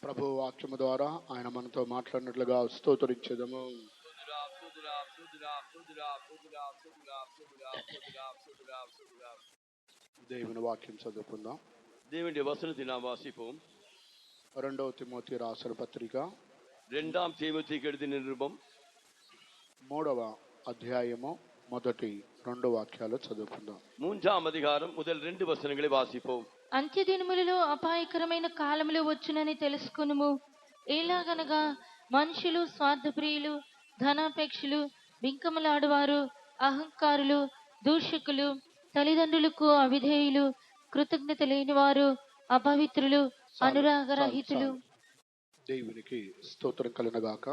ప్రభు వాక్యము ద్వారా ఆయన మనతో మాట్లాడినట్లుగా స్తోత్రించదము. దేవుని వాక్యం చదువుకుందాం. தேவனுடைய வசனத்தை நாம் வாசிப்போம். 2వ తిమోతి రాసిన పత్రిక 2వ தீமோத்தேயுக்கு எழுதின நிருபம் 3వ అధ్యాయము మొదటి 2 వాక్యాలు చదువుకుందాం. 3వ అధ్యాయం మొదటి 2 వచనங்களை వాసిపోం. అంత్యదినములలో అపాయకరమైన కాలములు వచ్చునని తెలుసుకొనుము. ఎలాగనగా మనుషులు స్వార్థప్రియులు, ధనాపేక్షులు, బింకములాడువారు, అహంకారులు, దూషకులు, తల్లిదండ్రులకు అవిధేయులు, కృతజ్ఞత లేనివారు, అపవిత్రులు, అనురాగరహితులు. దేవునికి స్తోత్రం కలుగుగాక.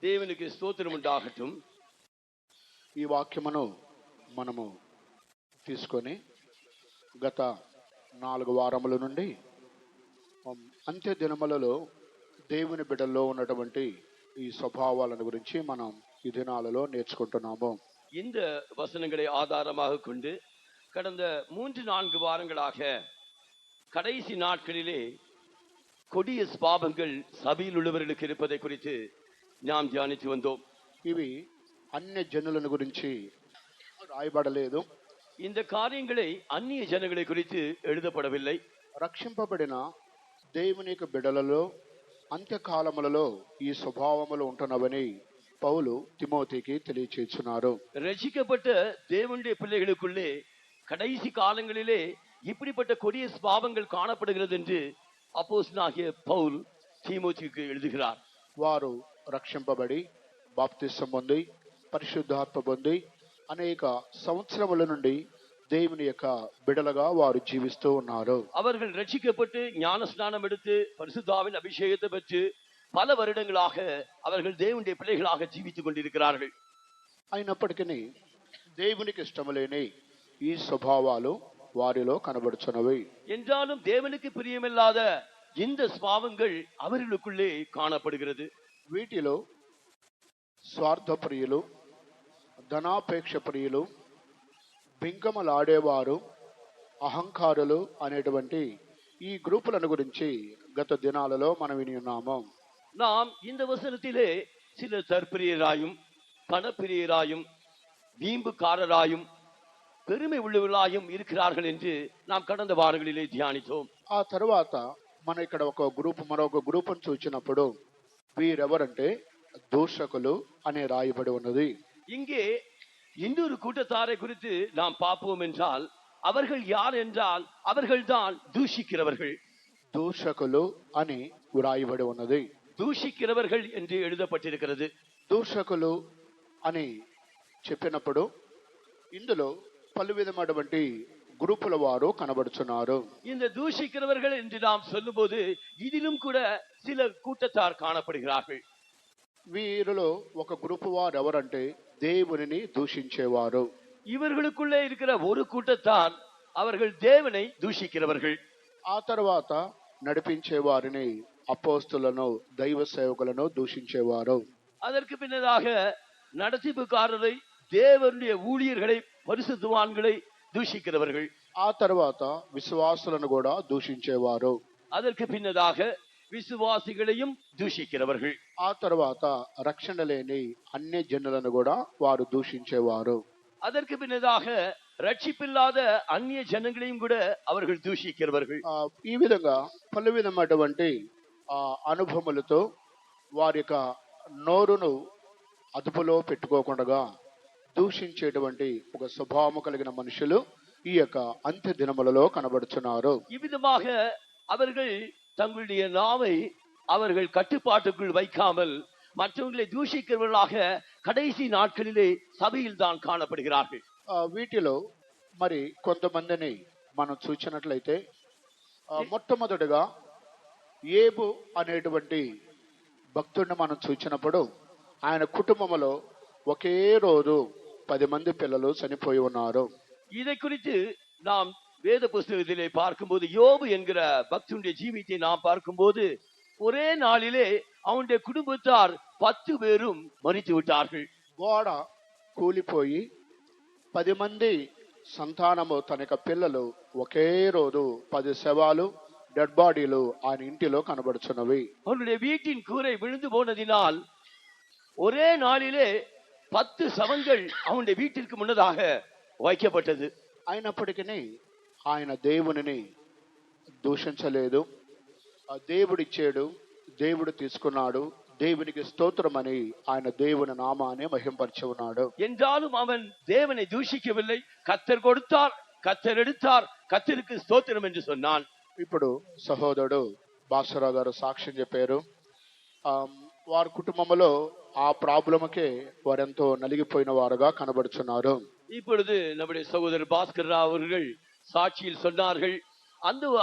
దేవునికి స్తోత్రం ఉండాగటం. ఈ వాక్యమును మనము తీసుకొని గత 4 వారముల నుండి అంత్య దినములలో దేవుని బిడ్డల్లో ఉన్నటువంటి ఈ స్వభావాలను గురించి మనం ఈ దినాలలో నేర్చుకుంటున్నాము. இந்த வசனங்களை ஆதாரமாக கொண்டு கடந்த 3-4 வாரங்களாக கடைசி நாட்களிலே கொடிய பாவங்கள் சபையில் உள்ளவர்களுக்கு இருப்பதை குறித்து நாம் தியானித்து வந்தோம். ఇవి అన్య జనులను గురించి రాయబడలేదు. இந்த காரியங்களை అన్య జనங்களை குறித்து எழுதப்படவில்லை. రక్షింపబడిన దేవుని యొక్క బిడ్డలలో అంత్యకాలములలో ఈ స్వభావములు ఉంటున్నవని పౌలు తిమోతికి తెలియచేస్తున్నారు. ரட்சிக்கப்பட்ட தேவனுடைய பிள்ளைகளுக்குள்ளே கடைசி காலங்களிலே இப்படிப்பட்ட கொடிய பாவங்கள் காணப்படுகிறது என்று அப்போஸ்தலனாகிய பவுல் தீமோத்தேயுக்கு எழுதுகிறார். వారు రక్షింపబడి బాప్తిసం పొంది పరిశుద్ధాత్మ పొంది అనేక సంవత్సరముల నుండి దేవుని యొక్క బిడలుగా వారు జీవిస్తూ ఉన్నారు. அவர்கள் ரட்சிக்கப்பட்டு ஞான ஸ்நானம் எடுத்து பரிசுத்தாவின் அபிஷேகத்தை பெற்று பல வருடங்களாக அவர்கள் தேவனுடைய பிள்ளைகளாக ஜீவித்துக் கொண்டிருக்கிறார்கள். అయినప్పటికీ దేవునికి ఇష్టము లేని ఈ స్వభావాలు వారిలో కనబడుచున్నవి. என்றாலும் தேவனுக்கு பிரியமில்லாத இந்த స్వభావங்கள் அவர்களுக்குள்ளே காணப்படுகிறது. వీటిలో స్వార్థ ప్రియులు, ధనాపేక్ష ప్రియులు, బింకములాడేవారు, అహంకారులు అనేటువంటి ఈ గ్రూపులను గురించి గత దినాలలో మనం విని ఉన్నాము. நாம் இந்த வசனத்திலே சில தற்பிரியராயும் பணப்பிரியராயும் வீம்புக்காரராயும் பெருமை உள்ளவர்களாயும் இருக்கிறார்கள் என்று நாம் கடந்த வாரங்களிலே தியானித்தோம். ఆ తర్వాత మన ఇక్కడ మరొక గ్రూపును చూచినప్పుడు వీరెవరంటే దూషకులు అనే రాయబడి ఉన్నది. இங்கே இன்னொரு கூட்டத்தாரை குறித்து நாம் பார்ப்போம் என்றால் அவர்கள் யார் என்றால் அவர்கள்தான் தூஷிக்கிறவர்கள். దూషకులు అని వ్రాయబడి ఉన్నది. దూషిக்கிறவர்கள் என்று எழுதப்பட்டிருக்கிறது. దూషకులు అని చెప్పినప్పుడు ఇందులో పలు విధమైనటువంటి గ్రూపుల వారు కనబడుచున్నారు. இந்த దూషిக்கிறவர்கள் என்று நாம் சொல்லும்போது இதிலும் கூட சில கூட்டத்தார் காணப்படுகிறார்கள். వీరిలో ఒక గ్రూపు వారు ఎవరంటే దేవునిని దూషించేవారు. இவர்களுக்குள்ளே இருக்கிற ஒரு கூட்டத்தார் அவர்கள் தேவனை தூஷிக்கிறவர்கள். ఆ తర్వాత నడిపించే వారిని అపోస్తులను, దైవ సేవకులను దూషించేవారు. அதற்கு பின்னதாக நடத்திப்புக்காரரை, தேவனுடைய ஊழியர்களை, பரிசுத்தவான்களை దూషిக்கிறவர்கள். ఆ తర్వాత విశ్వాసులను కూడా దూషించేవారు. அதற்கு பின்னதாக విశ్వాసిகளையும் దూషిக்கிறவர்கள். ఆ తర్వాత రక్షణ లేని అన్య జనులను కూడా వారు దూషించేవారు. அதற்கு பின்னதாக రక్షిப்பில்லாத అన్య జనங்களையும் கூட அவர்கள் దూషిக்கிறவர்கள். ఈ విధంగా పలు విధమైనటువంటి అనుభవములతో వారి యొక్క నోరును అదుపులో పెట్టుకోకుండా దూషించేటువంటి ఒక స్వభావము కలిగిన మనుషులు ఈ యొక్క అంత్య దినములలో కనబడుచున్నారు. ఈ విధமாக அவர்கள் தங்களுடைய நாவை அவர்கள் கட்டுப்பாட்டுக்குள் வைக்காமல் மற்றவர்களை தூஷிக்கிறவர்களாக கடைசி நாட்களிலே சபையில் தான் காணப்படுகிறார்கள். వీటిలో మరి కొంతమందిని మనం చూసినట్లయితే మొట్టమొదటిగా ఏబు అనేటువంటి భక్తుడిని మనం చూసినప్పుడు ఆయన కుటుంబంలో ఒకే రోజు 10 మంది పిల్లలు చనిపోయి ఉన్నారు. இதை குறித்து நாம் வேத புஸ்தகத்திலே பார்க்கும்போது யோபு என்கிற பக்தனுடைய ஜீவித்தை நாம் பார்க்கும்போது ஒரே நாளிலே அவனுடைய குடும்பத்தார் 10 பேரும் மரித்து விட்டார்கள். గోడ కూలిపోయి 10 మంది సంతానము తన యొక్క పిల్లలు ఒకే రోజు 10 శవాలు డెడ్ బాడీలు ఆయన ఇంటిలో కనబడుచున్నవి. அவனுடைய வீட்டின் கூரை விழுந்து போனதினால் ஒரே நாளிலே 10 சவங்கள் அவனுடைய வீட்டிற்கு முன்னதாக வைக்கப்பட்டது. అయినప్పటికీ ఆయన దేవునిని దూషించలేదు. దేవుడిచ్చాడు, దేవుడు తీసుకున్నాడు, దేవునికి స్తోత్రమని ఆయన దేవుని నామాన్ని మహింపరిచి ఉన్నాడు. என்றாலும் அவன் தேவனை தூஷிக்கவில்லை. கர்த்தர் கொடுத்தார், கர்த்தர் எடுத்தார், கர்த்தருக்கு ஸ்தோத்திரம் என்று சொன்னான். ఇప్పుడు సహోదరుడు భాస్కరరావు గారు సాక్ష్యం చెప్పారు. వారి కుటుంబంలో ఆ ప్రాబ్లమ్కే వారెంతో నలిగిపోయిన వారుగా కనబడుచున్నారు. இப்பொழுது நம்முடைய சகோதரர் பாஸ்கர் ராவ் அவர்கள் சாட்சியில் சொன்னார்கள்,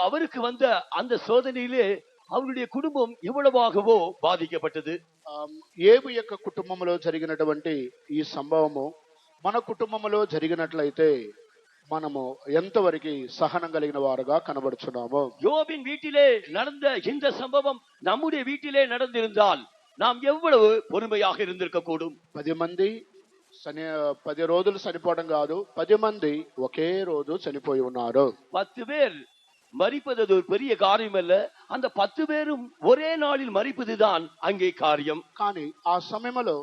அவருக்கு வந்த அந்த சோதனையிலே அவருடைய குடும்பம் எவ்வளவாகவோ பாதிக்கப்பட்டது. ఏబు యొక్క కుటుంబంలో జరిగినటువంటి ఈ సంభవము మన కుటుంబంలో జరిగినట్లయితే మనము ఎంతవరకు సహనం కలిగిన వారుగా కనబడుచున్నాము. யோபின் வீட்டிலே நடந்த இந்த சம்பவம் நம்முடைய வீட்டிலே நடந்திருந்தால் நாம் எவ்வளவு பொறுமையாக இருந்திருக்க கூடும். 10 రోజులు చనిపోవడం కాదు, 10 మంది ఒకే రోజు చనిపోయి ఉన్నారు. 10 பேர் மரிப்பது ஒரு பெரிய காரியம் அல்ல. அந்த 10 பேரும் ஒரே நாளில் மரிப்பதுதான் அங்கே காரியம். కానీ ఆ సమయంలో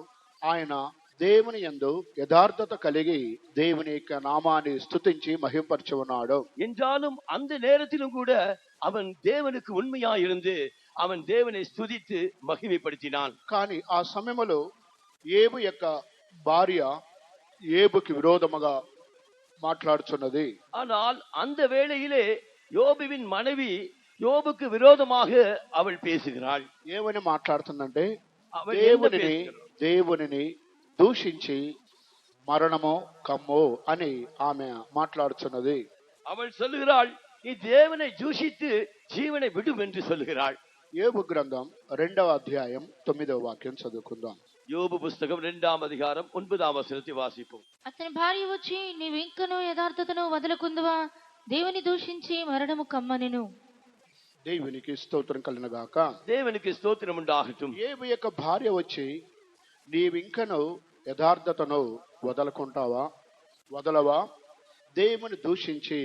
ఆయన దేవుని యందు యథార్థత కలిగి దేవుని యొక్క నామాన్ని స్తుతించి మహింపరిచి ఉన్నాడు. என்றாலும் அந்த நேரத்திலும் கூட அவன் தேவனுக்கு உண்மையாய் இருந்து அவன் தேவனை ஸ்துதித்து மகிமைப்படுத்தினான். కానీ ఆ సమయంలో ఏబు యొక్క భార్య ఏబుకి విరోధముగా మాట్లాడుచున్నది. ஆனால் அந்த வேளையிலே யோபுவின் மனைவி யோபுக்கு விரோதமாக அவள் பேசுகிறாள். ఏమని మాట్లాడుతుందంటే அவள் దేవునిని దూషించి మరణమో కమ్మో అని ఆమె మాట్లాడుచున్నది. அவள் சொல்லுகிறாள், நீ தேவனை தூஷித்து ஜீவனை விடும் என்று சொல்லுகிறாள். యోబు గ్రంథం 2వ అధ్యాయం 9వ వాక్యం చదువుకుందాం. యోబు పుస్తకం 2వ అధ్యాయం 9వ వచనத்தை వాసిపం. అతని భార్య వచ్చి, నీవు ఇంకనూ యథార్థతను వదలకుందువా? దేవుని దూషించి మరణము కమ్మనెను. దేవునికి స్తోత్రం కలుగునుగాక. దేవునికి స్తోత్రం ఉండాగటం. యోబు యొక్క భార్య వచ్చి, నీవింకను యథార్థతను వదలవా? దేవుని దూషించి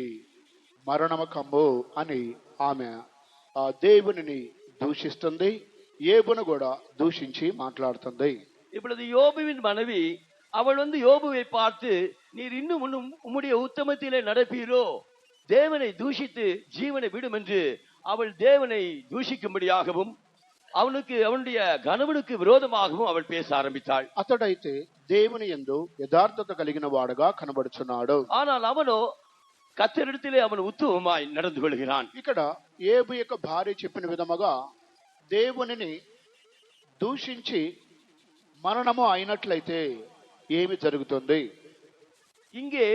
మరణము కమ్ము అని ఆమె దేవునిని దూషిస్తుంది. యోబును కూడా దూషించి మాట్లాడుతుంది. இப்பொழுது யோபுவின் மனைவி அவள் யோபுவை பார்த்து, நீர் இன்னும் உம்முடைய உத்தமத்திலே நடப்பீரோ? தேவனை தூஷித்து ஜீவனை விடும் என்று அவள் தேவனை தூஷிக்கும்படியாகவும் அவனுடைய கணவனுக்கு விரோதமாகவும் அவள் பேச ஆரம்பித்தாள். అతడైతే దేవుని యందు యథార్థత కలిగిన వాడుగా కనబడుచున్నాడు. ஆனால் அவனோ కర్తరిడతిలే அவன் ఉత్తమమాய் நடந்து கொள்கிறான். ఇక్కడ యోబు యొక్క భార్య చెప్పిన విధముగా దేవునిని దూషించి మరణము అయినట్లయితే ఏమి జరుగుతుంది? இங்கே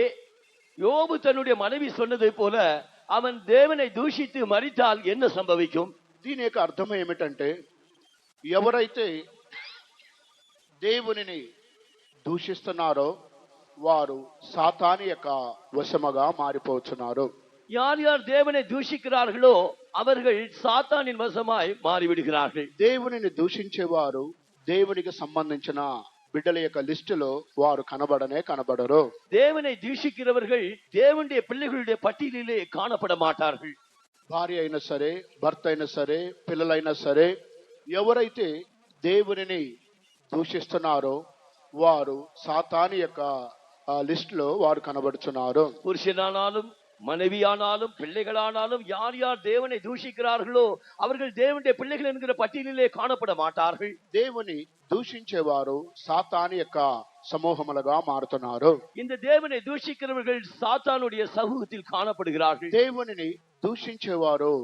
யோபு தன்னுடைய மனைவி சொன்னதை போல அவன் தேவனை தூஷித்து மரித்தால் என்ன సంభవిக்கும்? దీని యొక్క అర్థం ఏమిటంటే, ఎవరైతే దేవునిని దూషిస్తున్నారో వారు సాతాను యొక్క వశముగా మారిపోతున్నారు. யார் யார் தேவனை தூஷிக்கிறார்களோ அவர்கள் சாத்தானின் வசமாய் மாறிவிடுகிறார்கள். దేవునిని దూషించేవారు దేవునికి సంబంధించిన బిడ్డల యొక్క లిస్టులో వారు కనబడరు. தேவனை தூஷிக்கிறவர்கள் தேவனுடைய பிள்ளைகளுடைய பட்டியலிலே காணப்பட மாட்டார்கள். భార్య అయినా సరే, భర్త అయినా సరే, పిల్లలైనా సరే, ఎవరైతే దేవునిని దూషిస్తున్నారో వారు సాతాను యొక్క లిస్టులో వారు కనబడుచున్నారు. పురుషనానాலும் மனைவியானாலும் பிள்ளைகளானாலும் யார் யார் தேவனை தூஷிக்கிறார்களோ அவர்கள் தேவனுடைய பிள்ளைகள் என்கிற பட்டியலிலே காணப்பட மாட்டார்கள். దేవుని దూషించేవారు సాతాను యొక్క సమూహములుగా మారుతున్నారు. இந்த தேவனை தூஷிக்கிறவர்கள் சாத்தானுடைய சமூகத்தில் காணப்படுகிறார்கள். దేవునిని దూషించేవారు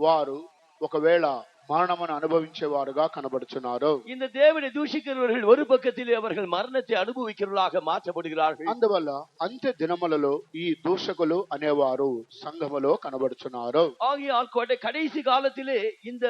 వారు ఒకవేళ మరణమును అనుభవించేవారుగా కనబడుచున్నారు. இந்த தேவனை தூஷிக்கிறவர்கள் ஒரு பக்கத்திலே அவர்கள் மரணத்தை அனுபவிக்கிறவர்களாக மாற்றப்படுகிறார்கள். అందువల్ల అంత్య దినములలో ఈ దూషకులు అనేవారు సంఘములో కనబడుచున్నారు. ஆகையால் கடைசி காலத்திலே இந்த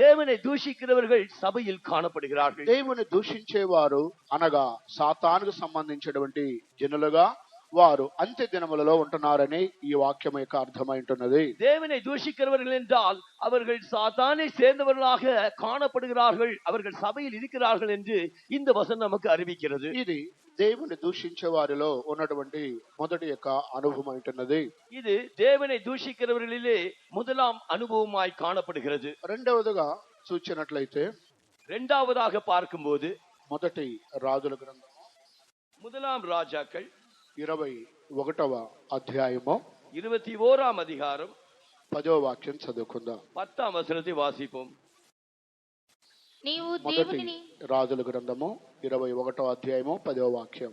தேவனை தூஷிக்கிறவர்கள் சபையில் காணப்படுகிறார்கள். దేవుని దూషించేవారు అనగా సాతానుకు సంబంధించినటువంటి జనులుగా వారు అంత్య దినములలో ఉంటున్నారని ఈ వాక్యం యొక్క అర్థమైంటున్నది. தேவனை தூஷிக்கிறவர்கள் என்றால் அவர்கள் சாத்தானை சேர்ந்தவர்களாக காணப்படுகிறார்கள், அவர்கள் சபையில் இருக்கிறார்கள் என்று இந்த வசனம் நமக்கு அறிவிக்கிறது. ఇది దేవుని దూషించే వారిలో ఉన్నటువంటి మొదటి యొక్క అనుభవం అంటున్నది. இது தேவனை தூஷிக்கிறவர்களிலே முதலாம் அனுபவமாய் காணப்படுகிறது. రెండవదిగా చూచినట్లయితే இரண்டாவதாக பார்க்கும்போது మొదటి రాజుల గ్రంథం முதலாம் ராஜாக்கள் 21వ అధ్యాయము 21ஆம் அதிகாரம் 10వ వాక్యం చదువుకుందాం. 10ஆம் வசனத்தை வாசிப்போம். నీవు మొదటి దేవునిని రాజుల గ్రంథము 21వ అధ్యాయము 10వ వాక్యం.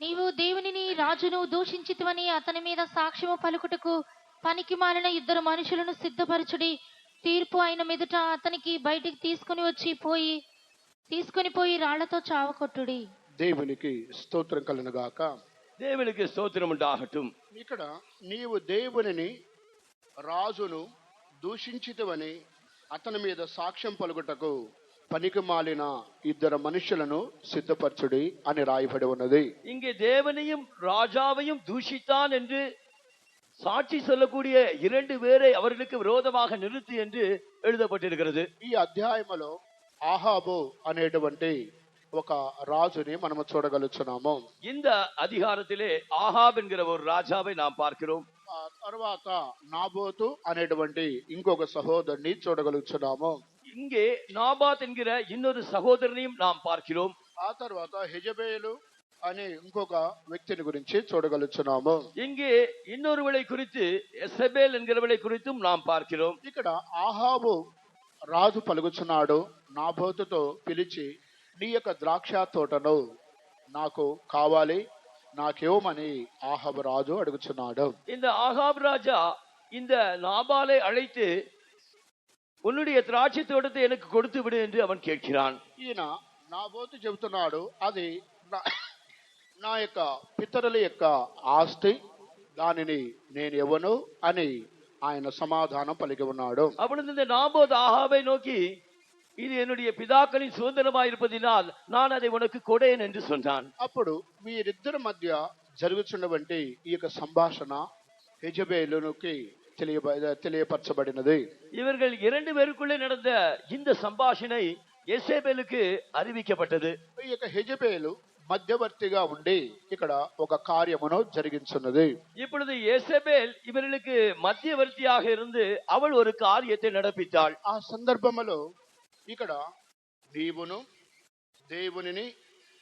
నీవు దేవునిని రాజును దూషించితివని అతని మీద సాక్ష్యము పలుకుటకు పనికి మాలిన ఇద్దరు మనుషులను సిద్ధపరచుడి. తీర్పు అయిన మీదట అతనికి బయటికి తీసుకొని పోయి రాళ్లతో చావకొట్టుడి. దేవునికి స్తోత్రం కలుగును గాక. தேவனுக்கு ஸ்தோத்திரம் உண்டாகட்டும். ఇక్కడ నీవు దేవునిని రాజును దూషించితివని అతని మీద సాక్ష్యం పలుకుటకు పనికి మాలిన ఇద్దరు మనుషులను సిద్ధపరచుడి అని రాయబడి ఉన్నది. இங்கே தேவனையும் ராஜாவையும் தூஷித்தான் என்று சாட்சி சொல்லக்கூடிய இரண்டு பேரை அவர்களுக்கு விரோதமாக நிறுத்து என்று எழுதப்பட்டிருக்கிறது. ఈ అధ్యాయములో ఆహాబు అనేటువంటి ఒక రాజుని మనము చూడగలుగుతున్నాము. இந்த அதிகாரத்திலே ஆகாப் என்கிற ஒரு ராஜாவை நாம் பார்க்கிறோம். ఆ తర్వాత నాబోతు అనేటువంటి ఇంకొక సహోదరుని చూడగలుగుతున్నాము. இங்கே நாபாத் என்கிற இன்னொரு சகோதரனையும் நாம் பார்க்கிறோம். ఆ తర్వాత హెజబేలు అనే ఇంకొక వ్యక్తిని గురించి చూడగలుగుతున్నాము. இங்கே இன்னொருவளை குறித்து எசபேல் என்கிறவளை குறித்தும் நாம் பார்க்கிறோம். ఇక్కడ ఆహాబు రాజు పలుకుచున్నాడు నాబోతుతో పిలిచి, నీ యొక్క ద్రాక్ష తోటను నాకు కావాలి, నాకేమని ఆహాబు రాజు అడుగుచున్నాడు. இந்த ஆகாப் ராஜா இந்த நாபாலை அழைத்து உன்னுடைய திராட்சை தோட்டத்தை எனக்கு கொடுத்து விடு என்று அவன் கேட்கிறான். ఈయన నాబోతు చెబుతున్నాడు, అది నా యొక్క పితరుల యొక్క ఆస్తి, దానిని నేను ఇవ్వను అని ఆయన సమాధానం పలికి ఉన్నాడు. அப்பொழுது இந்த நாபோத் ஆகாபை நோக்கி, இது என்னுடைய பிதாக்களின் சுதந்திரமாயிருப்பதினால் நான் அதை உனக்கு கொடேன் என்று சொன்னான். అప్పుడు వీరిద్దరి మధ్య జరుగుతున్నటువంటి ఈ యొక్క సంభాషణ యెజబేలుకి తెలియపరచబడినది. இவர்கள் இரண்டு பேருக்குள்ளே நடந்த இந்த சம்பாஷணை எசேபேலுக்கு அறிவிக்கப்பட்டது. ఈ యొక్క యెజబేలు మధ్యవర్తిగా ఉండి ఇక్కడ ఒక కార్యమును జరిగించున్నది. இப்பொழுது எசேபேல் இவர்களுக்கு மத்தியவர்த்தியாக இருந்து அவள் ஒரு காரியத்தை நடப்பித்தாள். ఆ సందర్భంలో ఇక్కడ నీవును దేవునిని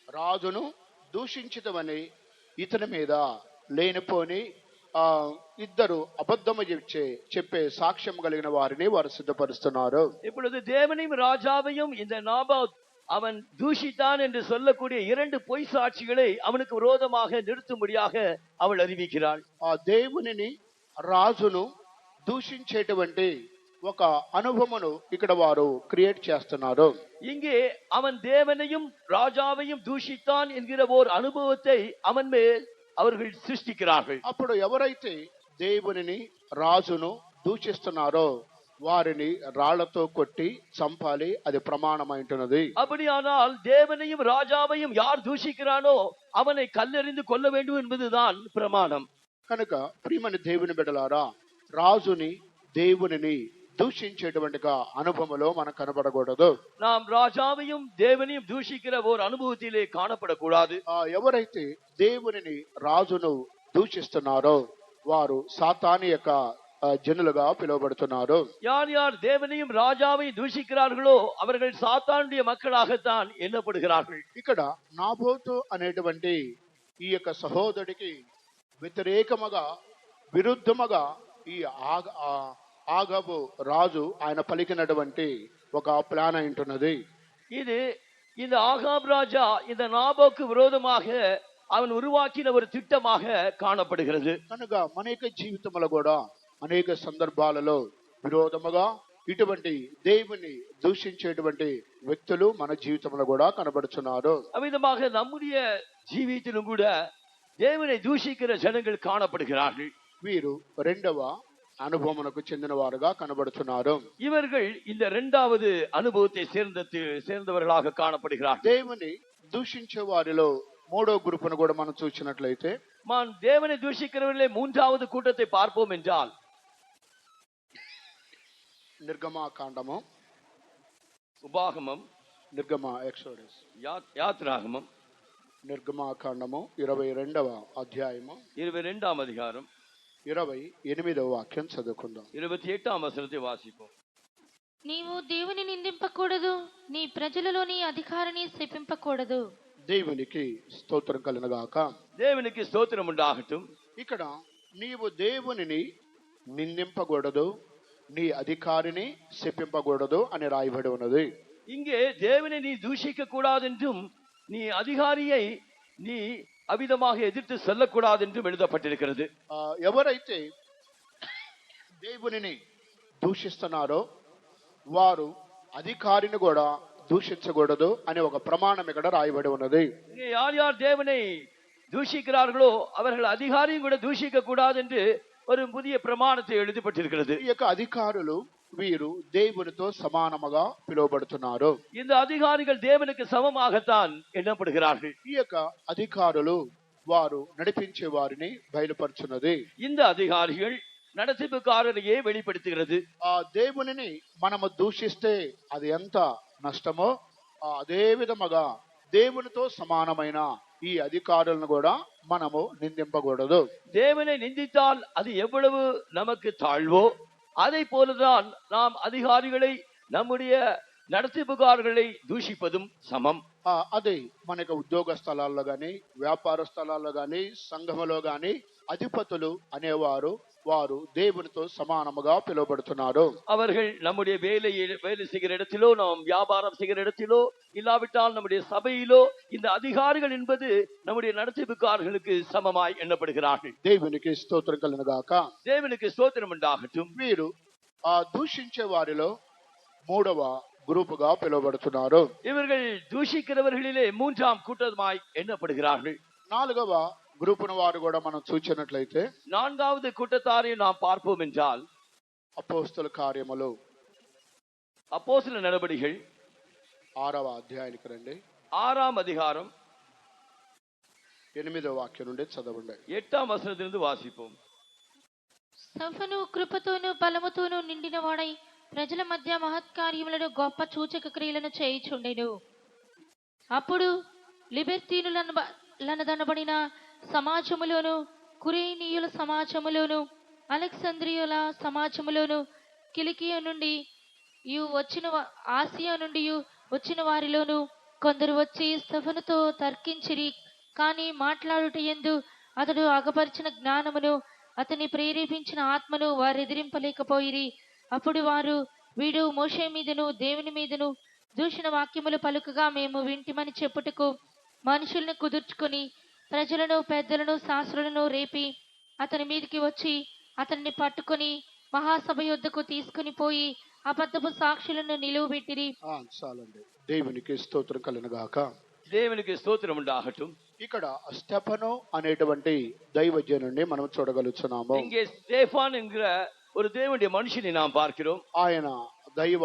రాజును దూషించితవని ఇతని మీద లేనిపోని ఇద్దరు అబద్ధము చెప్పే సాక్ష్యం కలిగిన వారిని వారు సిద్ధపరుస్తున్నారు. இப்பொழுது தேவனையும் ராஜாவையும் இந்த நாபாத் அவன் தூஷித்தான் என்று சொல்லக்கூடிய இரண்டு பொய் சாட்சிகளை அவனுக்கு விரோதமாக நிறுத்தும்படியாக அவள் அறிவிக்கிறாள். ఆ దేవునిని రాజును దూషించేటువంటి ఒక అనుభవమును ఇక్కడ వారు క్రియేట్ చేస్తున్నారు. இங்கே அவன் தேவனையும் ராஜாவையும் தூஷித்தான் என்கிற ஒரு அனுபவத்தை அவன் மேல் அவர்கள் சிருஷ்டிக்கிறார்கள். అప్పుడు ఎవరైతే దేవునిని రాజును దూషిస్తున్నారో వారిని రాళ్లతో కొట్టి చంపాలి, అది ప్రమాణమైంటున్నది. அப்படியானால் தேவனையும் ராஜாவையும் யார் தூஷிக்கிறானோ அவனை கல்லெறிந்து கொல்ல வேண்டும் என்பதுதான் பிரமாணம். కనుక ప్రియమైన దేవుని బిడ్డలారా, రాజుని దేవునిని దూషించేటువంటి అనుభవంలో మనకు కనబడకూడదు. நாம் ராஜாவையும் தேவனையும் தூஷிக்கிற ஒரு அனுபவத்திலே காணப்படக்கூடாது. ఎవరైతే దేవునిని రాజును దూషిస్తున్నారో వారు సాతాను యొక్క జనులుగా పిలువబడుతున్నారు. யார் யார் தேவனையும் ராஜாவையும் தூஷிக்கிறார்களோ அவர்கள் சாத்தானுடைய மக்களாகத்தான் எண்ணப்படுகிறார்கள். ఇక్కడ నాబోతు అనేటువంటి ఈ యొక్క సహోదరుడికి వ్యతిరేకముగా విరుద్ధముగా ఈ ఆగబు రాజు ఆయన పలికినటువంటి ఒక ప్లాన్ అయింటున్నది. இது இந்த ஆகாப் ராஜா இந்த நாபோக்கு விரோதமாக அவன் உருவாக்கின ஒரு திட்டமாக காணப்படுகிறது. కనుక మన యొక్క జీవితంలో కూడా అనేక సందర్భాలలో విరోధముగా ఇటువంటి దేవుని దూషించేటువంటి వ్యక్తులు మన జీవితంలో కూడా కనబడుతున్నారు. அவ்விதமாக நம்முடைய ஜீவியத்திலும் கூட தேவனை தூஷிக்கிற ஜனங்கள் காணப்படுகிறார்கள். వీరు రెండవ అనుభవమునకు చెందిన వారుగా కనబడుతున్నారు. இவர்கள் இந்த இரண்டாவது அனுபவத்தை சேர்ந்தவர்களாக காணப்படுகிறார்கள். దేవుని దూషించే వారిలో మూడో గ్రూపును కూడా మనం చూసినట్లయితే தேவனை தூஷிக்கிறவர்களே மூன்றாவது கூட்டத்தை பார்ப்போம் என்றால் నిర్గమాకాండము, உபாகமம், నిర్గమ ఎక్సోడస్, யாத்ராகமம், నిర్గమాకాండము 22వ అధ్యాయము 22ஆம் அதிகாரம் 28వ వాక్యం చదువుకుందాం. 28ஆம் వచనத்தை వాసిపోం. నీవు దేవుని నిందింపకూడదు, నీ ప్రజలలోని అధికారిని శపింపకూడదు. దేవునికి స్తోత్రం కలుగుగాక. దేవునికి స్తోత్రం ఉండాగటం. ఇక్కడ నీవు దేవునిని నిందింపకూడదు, నీ అధికారిని శపింపకూడదు అని రాయబడి ఉన్నది. இங்கே தேவனை நீ தூஷிக்க கூடாது என்றும் நீ அதிகாரியை நீ அவிதமாக எதிர்த்து சொல்லக்கூடாது என்றும் எழுதப்பட்டிருக்கிறது. ఎవరైతే దేవునిని దూషిస్తున్నారో వారు అధికారిని కూడా దూషించకూడదు అనే ఒక ప్రమాణం ఇక్కడ రాయబడి ఉన్నది. இங்கே யார் யார் தேவனை தூஷிக்கிறார்களோ அவர்கள் அதிகாரியும் கூட தூஷிக்க கூடாது என்று ஒரு புதிய பிரமாணத்தை எழுதப்பட்டிருக்கிறது. ఈ యొక్క అధికారులు వీరు దేవునితో సమానముగా పిలువబడుతున్నారు. இந்த அதிகாரிகள் தேவனுக்கு சமமாகத்தான் எண்ணப்படுகிறார்கள். ఈ యొక్క అధికారులు వారు నడిపించే వారిని బయలుపరుచున్నది. இந்த அதிகாரிகள் நடத்திப்புக்காரரையே வெளிப்படுத்துகிறது. ఆ దేవునిని మనము దూషిస్తే అది ఎంత నష్టమో అదే విధముగా దేవునితో సమానమైన ఈ అధికారులను కూడా మనము నిందింపకూడదు. தேவனை நிந்தித்தால் அது எவ்வளவு நமக்கு தாழ்வோ அதை போலதான் நாம் அதிகாரிகளை நம்முடைய நடத்திப்புகாரர்களை దూషిப்பதும் సమం. అది మనకి ఉద్యోగ స్థలాల్లో గాని వ్యాపార స్థలాల్లో గాని సంఘములో గాని అధిపతులు అనేవారు వారు దేవునితో సమానముగా పిలువబడుతున్నారు. அவர்கள் நம்முடைய வேலை செய்கிற இடத்திலோ நாம் வியாபாரம் செய்கிற இடத்திலோ இல்லாவிட்டால் நம்முடைய சபையிலோ இந்த அதிகாரிகள் என்பது நம்முடைய நடத்திப்புக்காரர்களுக்கு சமமாய் எண்ணப்படுகிறார்கள். దేవునికి స్తోత్రం కలుగుగాక. தேவனுக்கு ஸ்தோத்திரம் உண்டாகட்டும். వీరు దూషించే వారిలో మూడవ గ్రూపుగా పిలువబడుతున్నారు. இவர்கள் தூஷிக்கிறவர்களிலே மூன்றாம் கூட்டமாய் எண்ணப்படுகிறார்கள். నాలుగవ గ్రూపును వారు కూడా మనం చూచినట్లయితే நான்காவது கூட்டத்தாரை நாம் பார்ப்போம் என்றால் అపోస్తల కార్యములు அப்போஸ்தல நடபடிகள் 6వ అధ్యాయానికి రండి. 6ஆம் அதிகாரம் 8వ వాక్యం నుండి చదవండి. 8ஆம் వచనத்திலிருந்து వాసిపోం. స్తెఫను కృపతోను బలముతోను నిండిన వాడై ప్రజల మధ్య మహత్కార్యములను గొప్ప సూచక క్రియలను చేయుచుండెను. అప్పుడు లిబెర్తీనులనదనబడిన సమాజములోను, కురేనీయుల సమాజములోను, అలెగ్జాంద్రియుల సమాజములోను, కిలికియా నుండి ఆసియా నుండి వచ్చిన వారిలోను కొందరు వచ్చి స్తెఫనుతో తర్కించిరి. కానీ మాట్లాడుటయందు అతడు అగపరిచిన జ్ఞానమును అతని ప్రేరేపించిన ఆత్మను వారు ఎదిరింపలేకపోయిరి. అప్పుడు వారు, వీడు మోషే మీదను దేవుని మీదను దూషణ వాక్యములు పలుకగా మేము వింటిమని చెప్పుటకు మనుషుల్ని కుదుర్చుకొని ప్రజలను పెద్దలను శాస్త్రులను రేపి అతని మీదకి వచ్చి అతన్ని పట్టుకొని మహాసభ యొద్దకు తీసుకుని పోయి అబద్ధపు సాక్షులను నిలువబెట్టిరి. చాలండి. దేవునికి స్తోత్రం కలుగుగాక. దేవునికి స్తోత్రం ఉండాగటం. ఇక్కడ స్టెఫను అనేటువంటి దైవజనుడిని మనం చూడగలుగుతున్నాము. இங்கே ஸ்தேபான் என்கிற ஒரு தேவனுடைய மனுஷனை நாம் பார்க்கிறோம். ఆయన దైవ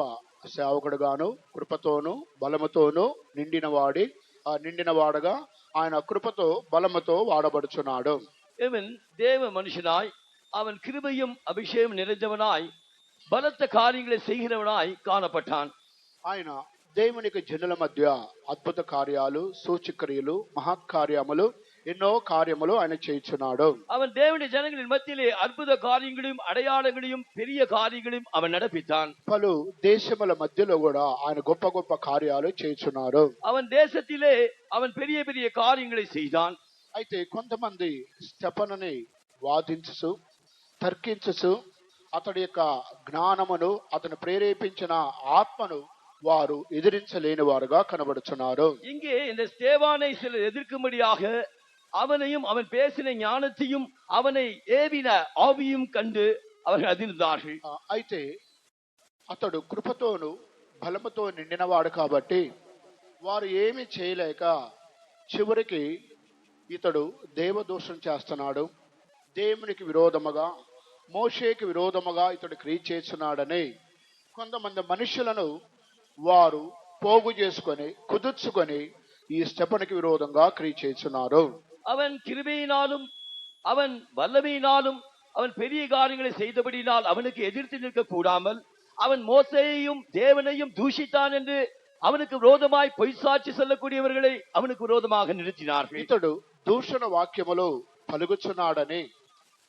సేవకుడుగాను కృపతోను బలముతోను నిండినవాడుగా ఆయన కృపతో బలముతో వాడబడుచున్నాడు. இவன் தேவ மனுஷனாய் அவன் கிருபையும் அபிஷேகம் நிறைந்தவனாய் பலத்த காரியங்களை செய்கிறவனாய் காணப்பட்டான். ఆయన దేవునికి జనుల మధ్య అద్భుత కార్యాలు, సూచక్రియలు, మహత్కార్యములు, ఎన్నో కార్యములు ఆయన చేయుచున్నాడు. அவன் தேவனுடைய ஜனங்களின் மத்தியிலே அற்புத காரியங்களையும் அடையாளங்களையும் பெரிய காரியங்களையும் அவன் நடப்பித்தான். పలు దేశముల మధ్యలో కూడా ఆయన గొప్ప గొప్ప కార్యాలు చేయుచున్నాడు. அவன் தேசத்திலே அவன் பெரிய பெரிய காரியங்களை செய்தான். అయితే కొంతమంది స్టెఫనుని వాదించుచు తర్కించుచు అతడి యొక్క జ్ఞానమును అతను ప్రేరేపించిన ఆత్మను వారు ఎదిరించలేని వారుగా కనబడుచున్నారు. இங்கே இந்த ஸ்தேவானை சிலர் எதிர்க்கும்படியாக அவனையும் அவன் பேசின ஞானத்தையும் அவனை ஏவின ஆவியும் கண்டு அவர்கள் அதிர்ந்தார்கள். అయితే అతడు కృపతోను బలముతో నిండినవాడు కాబట్టి వారు ఏమీ చేయలేక చివరికి ఇతడు దేవదోషం చేస్తున్నాడు, దేవునికి విరోధముగా మోషేకి విరోధముగా ఇతడు క్రియ చేస్తున్నాడని కొంతమంది మనుషులను వారు పోగు చేసుకొని కుదుర్చుకొని ఈ స్టెఫనుకి విరోధంగా క్రియ చేస్తున్నారు. அவன் கிருபையினாலும் அவன் வல்லமையினாலும் அவன் பெரிய காரியங்களை செய்தபடினால் அவனுக்கு எதிர்த்து நிற்க கூடாமல் அவன் மோசேயையும் தேவனையும் தூஷித்தான் என்று அவனுக்கு விரோதமாய் பொய் சாட்சி சொல்லக்கூடியவர்களை அவனுக்கு விரோதமாக நிறுத்தினார்கள். ఇతడు దూషణ వాక్యములు పలుకుచున్నాడని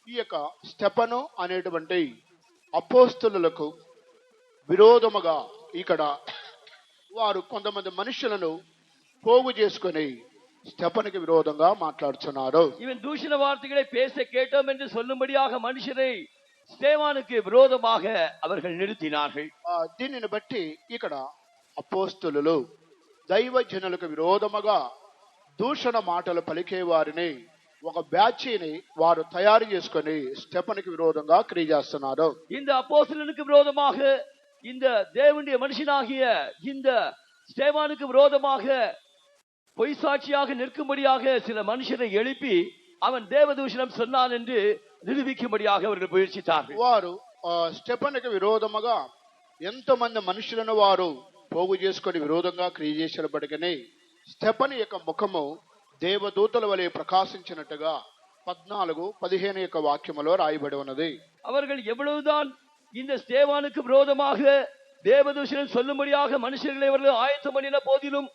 ఈ యొక్క స్టెఫను అనేటువంటి అపోస్తలులకు విరోధముగా ఇక్కడ వారు కొంతమంది మనుషులను పోగు చేసుకొని స్టెఫనుకి విరోధంగా మాట్లాడుతున్నారు. இவன் தூஷண வார்த்தைகளை பேச கேட்டோம் என்று சொல்லும்படியாக மனுஷரை ஸ்தேவானுக்கு விரோதமாக அவர்கள் நிறுத்தினார்கள். దీనిని బట్టి ఇక్కడ అపోస్తలులు దైవజనులకు విరోధముగా దూషణ మాటలు పలికే వారిని ఒక బ్యాచిని వారు తయారు చేసుకొని స్టెఫనుకి విరోధంగా క్రియ చేస్తున్నారు. இந்த அப்போஸ்தலனுக்கு விரோதமாக இந்த தேவனுடைய மனுஷனாகிய இந்த ஸ்தேவானுக்கு விரோதமாக பொய் சாட்சியாக நிற்கும்படியாக சில மனுஷரை எழுப்பி அவன் தேவதூஷணம் சொன்னான் என்று నిరూపించబడిயாக அவர்கள் முயற்சித்தார்கள். వారు స్టెఫనుకి విరోధముగా ఎంతమంది మనుషులను వారు పోగు చేసుకొని విరోధంగా క్రియ చేసినప్పటికీ స్టెఫను యొక్క ముఖము దేవదూతల వలె ప్రకాశించినట్టుగా 14-15 యొక్క వాక్యములో రాయబడి ఉన్నది. அவர்கள் எவ்வளவுதான் இந்த ஸ்தேவானுக்கு விரோதமாக தேவதூஷணம் சொல்லும்படியாக மனுஷர்களை அவர்கள் ஆயத்தம் பண்ணின போதிலும்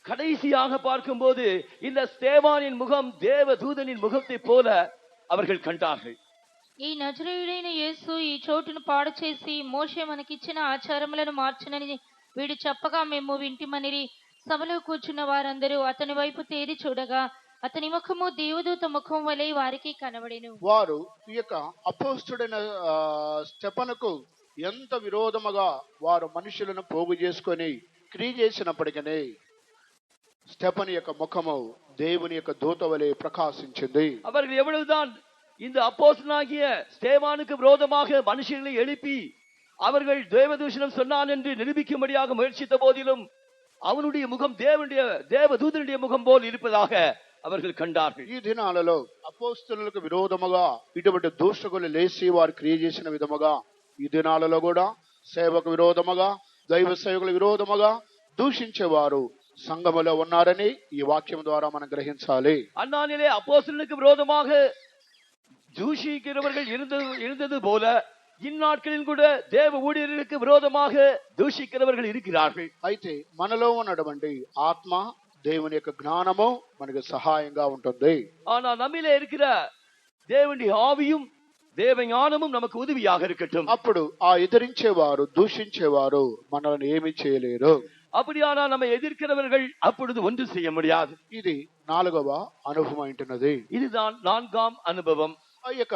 கடைசியாக பார்க்கும்போது இந்த ஸ்தேவானின் முகம் தேவதூதனின் முகத்தை போல அவர்கள் కంటాர்கள். ఈ నజరేయుడైన యేసు ఈ చోటును పాడు చేసి మోషే మనకిచ్చిన ఆచారములను మార్చునని వీడు చెప్పగా మేము వింటిమనిరి. సభలో కూర్చున్న వారందరూ అతని వైపు తేరి చూడగా అతని ముఖము దేవదూత ముఖం వలె వారికి కనబడెను. వారు ఈ యొక్క అపోస్తుడైన స్టెఫనుకు ఎంత విరోధముగా వారు మనుషులను పోగు చేసుకొని క్రియ చేసినప్పటికీ స్టెఫను యొక్క ముఖము దేవుని యొక్క దూత వలె ప్రకాశించింది. அவர்கள் எவ்வளவுதான் இந்த அப்போஸ்தலனாகிய ஸ்தேவானுக்கு விரோதமாக மனுஷர்களை எழுப்பி அவர்கள் தேவதூஷணம் சொன்னான் என்று நிரூபிக்கும்படியாக முயற்சித்த போதிலும் அவனுடைய முகம் தேவதூதனுடைய முகம் போல் இருப்பதாக அவர்கள் కంటాர்கள். ఈ దినాలలో అపోస్తలులకు విరోధముగా ఇటువంటి దూషకులు లేచి వారు క్రియ చేసిన విధముగా ఈ దినాలలో కూడా సేవకు విరోధముగా దైవ సేవకుల విరోధముగా దూషించేవారు సంఘములో ఉన్నారని ఈ వాక్యం ద్వారా మనం గ్రహించాలి. அந்நாளிலே அப்போஸ்தலனுக்கு விரோதமாக தூஷிக்கிறவர்கள் இருந்தது போல இந்நாட்களில் கூட தேவ ஊழியர்களுக்கு விரோதமாக దూషిக்கிறவர்கள் இருக்கிறார்கள். అయితే మనలో ఉన్నటువంటి ఆత్మ దేవుని యొక్క జ్ఞానము మనకు సహాయంగా ఉంటుంది. ஆனா நம்மிலே இருக்கிற தேவனுடைய ஆவியும் தேவ ஞானமும் நமக்கு உதவியாக இருக்கட்டும். అప్పుడు ఆ ఎదిరించేవారు దూషించేవారు మనల్ని ఏమీ చేయలేరు. அப்படியானால் நம்ம எதிர்க்கிறவர்கள் அப்பொழுது ஒன்று செய்ய முடியாது. ఇది 4వ అనుభవం అంటున్నది. இதுதான் 4ஆம் அனுபவம். ఆ యొక్క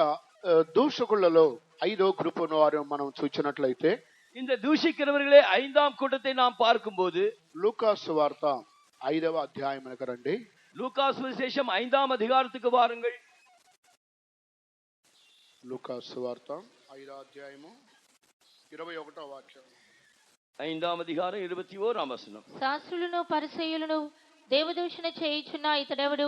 దూషకులలో 5వ గ్రూపును వారు మనం చూచినట్లయితే இந்த దూషిக்கிறவர்களே 5ஆம் கூட்டத்தை நாம் பார்க்கும்போது లూకాసు వార్త 5వ అధ్యాయమునకు రండి. லூகாஸ் விசேஷம் 5ஆம் அதிகாரத்துக்கு வாருங்கள். లూకాసు వార్త 5వ అధ్యాయము 21వ వాక్యం. 5ஆம் அதிகாரம் 21ஆம் వచనం. శాస్త్రులను పరిసయ్యులను దేవదూషణ చేయుచున్న ఇతడెవడు?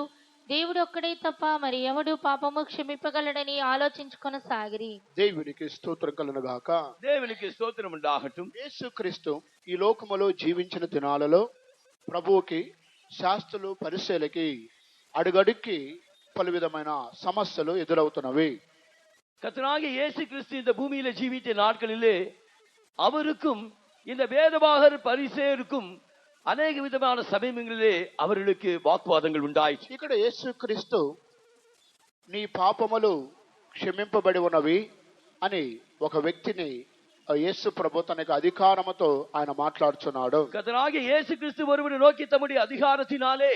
దేవుడు ఒక్కడే తప్ప మరి ఎవడు పాపము క్షమింపగలడని ఆలోచించుకొనసాగిరి. దేవునికి స్తోత్రం కలుగును గాక. దేవునికి స్తోత్రం ఉండాగట్டும். యేసుక్రీస్తు ఈ లోకములో జీవించిన దినాలలో ప్రభువుకి శాస్త్రులు పరిసయ్యులకి అడుగడుక్కి పలు విధమైన సమస్యలు ఎదురవుతున్నవి. கர்த்தராகிய இயேசு கிறிஸ்து இந்த பூமியில ஜீவித்த நாட்களிலே அவருக்கும் இந்த வேதபாகர் பரிசேயருக்கும் అనేక విధమైన సమయங்களிலே அவர்களுக்கு వాగ్వాదங்கள் ఉండాయి. ఇక్కడ యేసుక్రీస్తు నీ పాపములు క్షమింపబడి ఉన్నవి అని ఒక వ్యక్తిని యేసు ప్రభు తనకు అధికారముతో ఆయన మాట్లాడుచున్నాడు. கர்த்தராகிய இயேசு கிறிஸ்து ஒருவனை நோக்கி தம்முடைய அதிகாரத்தினாலே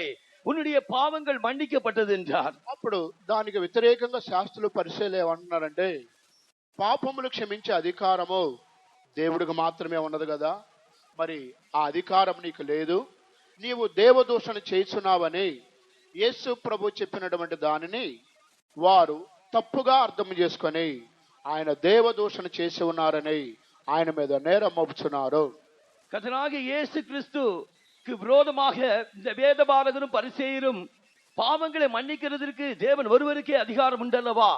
உன்னுடைய பாவங்கள் மன்னிக்கப்பட்டது என்றார். అప్పుడు దానికి వ్యతిరేకంగా శాస్త్రులు పరిశీలన ఏమంటున్నారంటే పాపములు క్షమించే అధికారము దేవుడికి మాత్రమే ఉన్నది కదా, మరి ఆ అధికారం నీకు లేదు, నీవు దేవదూషణ చేస్తున్నావని యేసు ప్రభు చెప్పినటువంటి దానిని వారు తప్పుగా అర్థం చేసుకొని ఆయన దేవదూషణ చేసి ఉన్నారని ఆయన మీద నేరం మోపుచున్నారు. கர்த்தராகிய இயேசு கிறிஸ்துக்கு விரோதமாக இந்த வேதபாரகரும் பரிசேயரும் பாவங்களை மன்னிக்கிறதற்கு தேவன் ஒருவருக்கே அதிகாரம் உண்டல்லவா,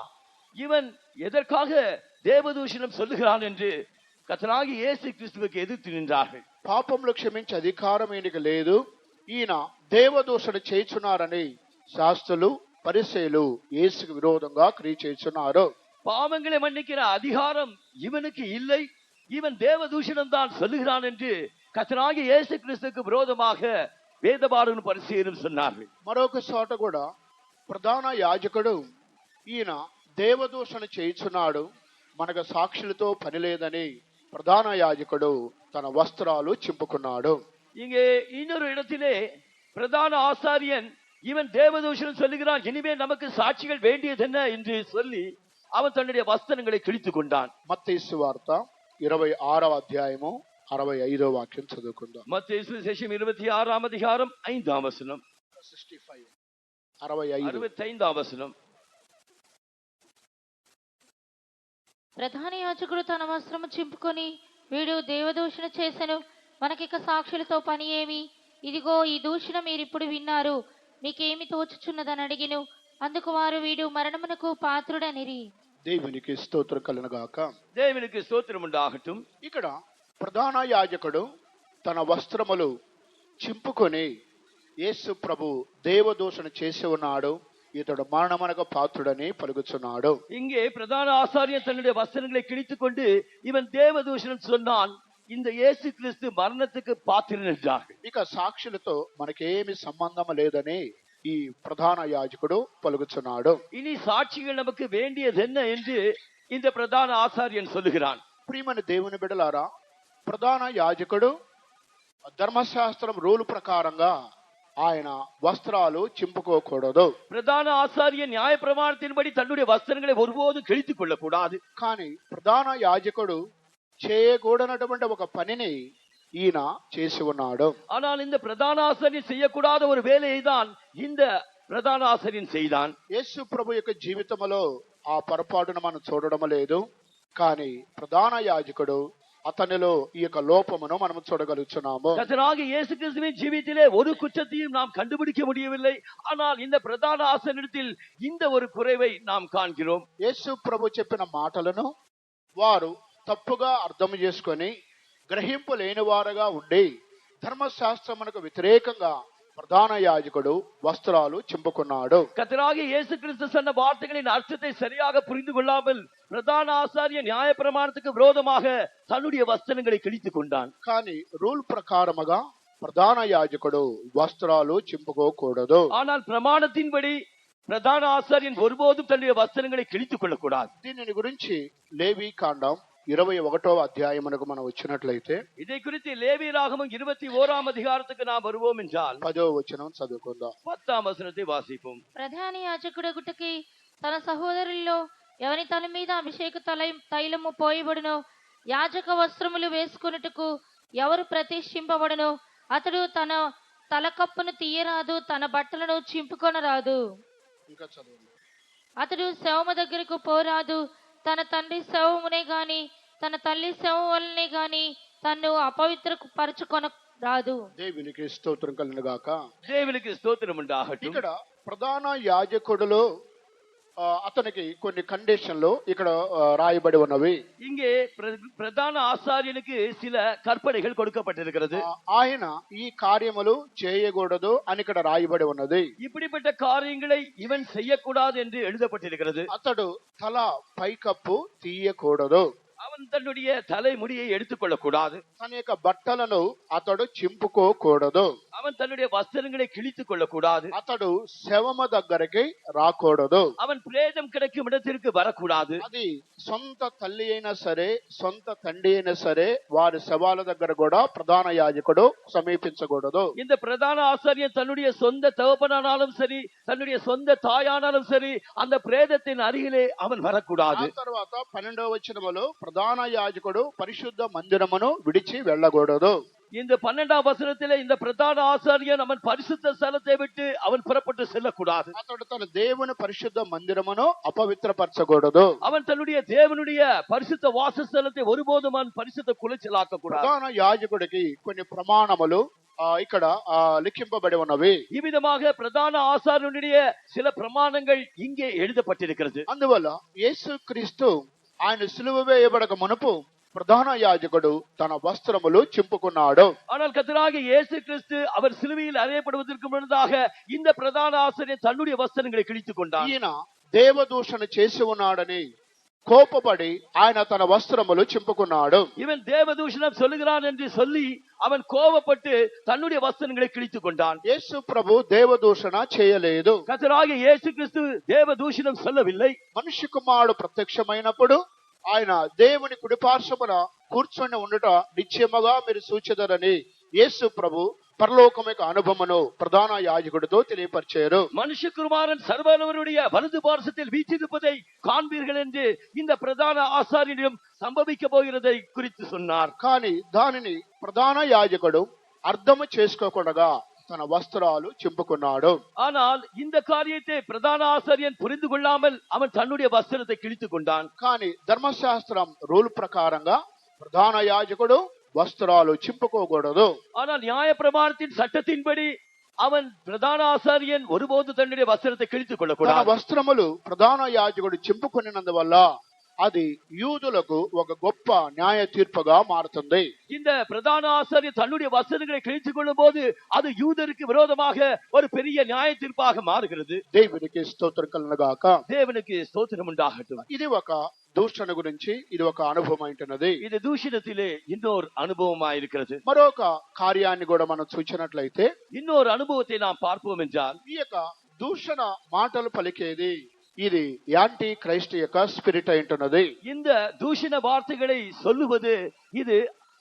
இவன் எதற்காக தேவதூஷணம் சொல்லுகிறான் என்று கர்த்தராகிய இயேసు క్రీస్తుவுக்கு ఎదురు నిன்றார்கள். పాపములు క్షమించే అధికారం ఈయనకి లేదు, ఈయన దేవదూషణ చేయుచున్నారని శాస్త్రులు పరిసయ్యులు యేసుకు విరోధంగా క్రియ చేయుచున్నారు. பாவங்களை மன்னிக்கிற அதிகாரம் இவனுக்கு இல்லை, இவன் தேவதூஷணம் தான் சொல்லுகிறான் என்று கர்த்தராகிய இயேசு கிறிஸ்துவுக்கு விரோதமாக வேதபாரகரும் பரிசேயரும் சொன்னார்கள். మరొక చోట కూడా ప్రధాన యాజకుడు ఈయన దేవదూషణ చేయుచున్నాడు, మనకు సాక్షులతో పని లేదని ప్రధాన యాజకుడు తన వస్త్రాలు చింపుకున్నాడు. இங்கே இன்னொரு இடத்திலே பிரதான ஆசாரியன் இவன் தேவதூஷணம் சொல்லுகிறான், இனிமே நமக்கு சாட்சிகள் வேண்டியது என்ன என்று சொல்லி அவன் தன்னுடைய வஸ்திரங்களை கிழித்துக் கொண்டான். మత్తయి సువార్త 26వ అధ్యాయము 65వ వాక్యం చదువుకుందాం. மத்தேயு சுவிசேஷம் 26ஆம் அதிகாரம் 5ஆம் வசனம். 65 65 65ஆம் வசனம். ప్రధాన యాజకుడు తన వస్త్రము చింపుకొని, వీడు దేవదూషణ చేసెను, మనకిక సాక్షులతో పని ఏమి? ఇదిగో ఈ దూషణ మీరిప్పుడు విన్నారు, మీకేమి తోచుచున్నదని అడిగిను. అందుకు వారు, వీడు మరణమునకు పాత్రుడనిరి. దేవునికి స్తోత్రం కలుగుగాక. தேவனுக்கு ஸ்தோத்திரம் உண்டாகட்டும். ఇక్కడ ప్రధాన యాజకుడు తన వస్త్రములు చింపుకొని యేసు ప్రభు దేవదూషణ చేసి ఉన్నాడు, ఇతడు మరణమునకు పాత్రుడని పలుకుచున్నాడు. இங்கே பிரதான ஆசாரியன் தன்னுடைய வஸ்திரங்களை கிழித்துக் கொண்டு இவன் தேவதூஷணம் சொன்னான், இந்த இயேசு கிறிஸ்து மரணத்துக்கு பாத்திரன் என்றார்கள். ఇక సాక్షులతో మనకేమి సంబంధం లేదని ఈ ప్రధాన యాజకుడు పలుకుచున్నాడు. இனி சாட்சிகள் நமக்கு வேண்டியது என்ன என்று இந்த பிரதான ஆசாரியன் சொல்லுகிறான். ప్రియమైన దేవుని బిడ్డలారా, ప్రధాన యాజకుడు ధర్మశాస్త్రం రూల్ ప్రకారంగా ఆయన వస్త్రాలు చింపుకోకూడదు. பிரதான ஆசாரியன் நியாய பிரமாணத்தின்படி தன்னுடைய வஸ்திரங்களை ஒருபோதும் கிழித்துக் கொள்ளக்கூடாது. కానీ ప్రధాన యాజకుడు చేయకూడనటువంటి ఒక పనిని ఈయన చేసి ఉన్నాడు. ஆனால் இந்த பிரதான ஆசாரியன் செய்யக்கூடாத ஒரு வேலையை தான் இந்த பிரதான ஆசாரியன் செய்தான். యేసు ప్రభు యొక్క జీవితంలో ఆ పొరపాటును మనం చూడడం లేదు, కానీ ప్రధాన యాజకుడు అతనిలో ఈ యొక్క లోపమును మనం చూడగలుగుతున్నాము. கர்த்தராகிய இயேசு கிறிஸ்துவின் ஜீவியத்திலே ஒரு குற்றத்தையும் நாம் கண்டுபிடிக்க முடியவில்லை. ஆனால் இந்த பிரதான ஆசாரியனிடத்தில் இந்த ஒரு குறைவை நாம் காண்கிறோம். యేసు ప్రభు చెప్పిన మాటలను వారు తప్పుగా అర్థం చేసుకొని గ్రహింపు లేని వారుగా ఉండి ధర్మశాస్త్రమునకు వ్యతిరేకంగా ప్రధాన యాజకుడు వస్త్రాలు చింపుకున్నాడు. கர்த்தராகிய இயேசு கிறிஸ்து சொன்ன வார்த்தைகளின் அர்த்தத்தை சரியாக புரிந்து கொள்ளாமல் பிரதான ஆசாரியன் நியாய பிரமாணத்துக்கு விரோதமாக தன்னுடைய வஸ்திரங்களை கிழித்துக் கொண்டான். కానీ రూల్ ప్రకారముగా ప్రధాన యాజకుడు వస్త్రాలు చింపుకోకూడదు. ஆனால் பிரமாணத்தின்படி பிரதான ஆசாரியன் ஒருபோதும் தன்னுடைய வஸ்திரங்களை கிழித்துக் கொள்ளக்கூடாது. దీనిని గురించి లేవి కాండం 21వ అధ్యాయమునకు మనం వచ్చినట్లయితే இதை குறித்து லேவியராகமம் 21ஆம் அதிகாரத்துக்கு நாம் வருவோம் என்றால் 10వ వచనం చదువుకుందాం. 10ஆம் వచనத்தை వాసిப்போம். ప్రధాన యాజకుడగుటకి తన సహోదరుల్లో ఎవని తల మీద అభిషేక తైలము పోయబడునో, యాజక వస్త్రములు వేసుకొనుటకు ఎవరు ప్రతిష్ఠింపబడునో అతడు తన తలకప్పును తీయరాదు, తన బట్టలను చింపుకొనరాదు. ఇంకా చదవండి. అతడు శవము దగ్గరకు పోరాదు, తన తండ్రి శవమునే గాని తన తల్లి శవం వల్లనే గాని తన్ను అపవిత్ర పరచుకొన రాదు. దేవునికి స్తోత్రం కలుగుగాక. தேவனுக்கு ஸ்தோத்திரம் உண்டாகட்டும். ఇక్కడ ప్రధాన యాజకుడులో అతనికి కొన్ని కండిషన్లు ఇక్కడ రాయబడి ఉన్నవి. இங்கே பிரதான ஆசாரியனுக்கு சில கற்பனைகள் கொடுக்கப்பட்டிருக்கிறது. ఆయన ఈ కార్యములు చేయకూడదు అని ఇక్కడ రాయబడి ఉన్నది. இப்படிப்பட்ட காரியங்களை இவன் செய்யக்கூடாது என்று எழுதப்பட்டிருக்கிறது. అతడు తల పైకప్పు తీయకూడదు, அவன் தன்னுடைய தலைமுடியை எடுத்துக்கொள்ளக்கூடாது, తన యొక్క బట్టలను అతడు చింపుకోకూడదు, அவன் தன்னுடைய வஸ்திரங்களை கிழித்துக் கொள்ளக்கூடாது, అతడు శవము దగ్గరికి రాకూడదు, அவன் பிரேதம் கிடைக்கும் இடத்திற்கு வரக்கூடாது. అది సొంత తల్లి అయినా సరే సొంత తండ్రి అయినా సరే వారి శవాల దగ్గర కూడా ప్రధాన యాజకుడు సమీపించకూడదు. இந்த பிரதான ஆசாரியன் தன்னுடைய சொந்த தகப்பனானாலும் சரி, தன்னுடைய சொந்த தாயானாலும் சரி, அந்த பிரேதத்தின் அருகிலே அவன் வரக்கூடாது. ఆ తర్వాత 12వ వచనములో ప్రధాన యాజకుడు పరిశుద్ధ మందిరమును విడిచి వెళ్ళకూడదు. இந்த 12ஆம் வசனத்திலே இந்த பிரதான ஆசாரியன் அவன் பரிசுத்த ஸ்தலத்தை விட்டு அவன் புறப்பட்டு செல்லக்கூடாது. అతడు తన దేవుని పరిశుద్ధ మందిరమును అపవిత్రపరచకూడదు. அவன் தன்னுடைய தேவனுடைய பரிசுத்த வாசஸ்தலத்தை ஒருபோதும் அவன் பரிசுத்த குலைச்சலாக்க கூடாது. ప్రధాన యాజకుడికి కొన్ని ప్రమాణములు ఇక్కడ లిఖింపబడి ఉన్నవి. இவ்விதமாக பிரதான ஆசாரியனுடைய சில பிரமாணங்கள் இங்கே எழுதப்பட்டிருக்கிறது. అందువల్ల యేసుక్రీస్తు ఆయన సిలువ వేయబడక మునుపు ప్రధాన యాజకుడు తన వస్త్రములు చింపుకున్నాడు. ஆனால் கர்த்தராகிய இயேசு கிறிஸ்து அவர் சிலுவையில் அறையப்படுவதற்கு முன்னதாக இந்த பிரதான ஆசாரியன் தன்னுடைய வஸ்திரங்களை கிழித்துக் கொண்டார். ఈయన దేవదూషణ చేసి ఉన్నాడని కోపపడి ఆయన తన వస్త్రములు చింపుకున్నాడు. இவன் தேவதூஷணம் சொல்லுகிறான் என்று சொல்லி அவன் கோபப்பட்டு தன்னுடைய வஸ்திரங்களை கிழித்துக் கொண்டான். యేసు ప్రభు దేవదూషణ చేయలేదు. கர்த்தராகிய இயேசு கிறிஸ்து தேவ தூஷணம் சொல்லவில்லை. మనిషి కుమారుడు ప్రత్యక్షమైనప్పుడు ఆయన దేవుని కుడిపార్శ్వమున కూర్చొని ఉండట నిశ్చయముగా మీరు సూచెదరని యేసు ప్రభు పరలోకం యొక్క అనుభవమును ప్రధాన యాజకుడితో తెలియపరిచారు. மனுஷகுமாரன் சர்வவல்லவருடைய வலது பார்சத்தில் வீற்றிருப்பதை காண்பீர்கள் என்று இந்த பிரதான ஆசாரியனிடம் సంభవిக்க పోகிறதை குறித்து சொன்னார். కానీ దానిని ప్రధాన యాజకుడు అర్థము చేసుకోకుండా తన వస్త్రాలు చింపుకున్నాడు. ஆனால் இந்த காரியத்தை பிரதான ஆசாரியன் புரிந்து கொள்ளாமல் அவன் தன்னுடைய வஸ்திரத்தை கிழித்துக் கொண்டான். కానీ ధర్మశాస్త్రం రూల్ ప్రకారంగా ప్రధాన యాజకుడు వస్త్రాలు చింపుకోకూడదు. ஆனால் நியாய பிரமாணத்தின் சட்டத்தின்படி அவன் பிரதான ஆசாரியன் ஒருபோது தன்னுடைய வஸ்திரத்தை கிழித்துக் తన கொள்ளக்கூடாது. వస్త్రములు ప్రధాన యాజకుడు చింపుకున్నందువల్ల అది యూదులకు ఒక గొప్ప న్యాయ తీర్పుగా మారుతుంది. இந்த பிரதான ஆசாரியர் தன்னுடைய வஸ்திரங்களை கிழித்துக் கொள்ளும் போது அது யூதருக்கு விரோதமாக ஒரு பெரிய நியாய தீர்ப்பாக மாறுகிறது. దేవునికి స్తోత్రం కలుగుగాక. தேவனுக்கு ஸ்தோத்திரம் உண்டாகட்டும். ఇది ఒక దూషణ గురించి ఇది ఒక అనుభవం అంటున్నది. இது தூஷணத்திலே இன்னொரு அனுபவமா இருக்கிறது. మరొక కార్యాన్ని కూడా మనం చూసినట్లయితే இன்னொரு அனுபவத்தை நாம் பார்ப்போம் என்றால் ఈ యొక్క దూషణ మాటలు పలికేది ఇది యాంటీ క్రైస్ట్ యొక్క స్పిరిట్ అంటున్నది. இந்த தூஷண வார்த்தைகளை சொல்லுவது இது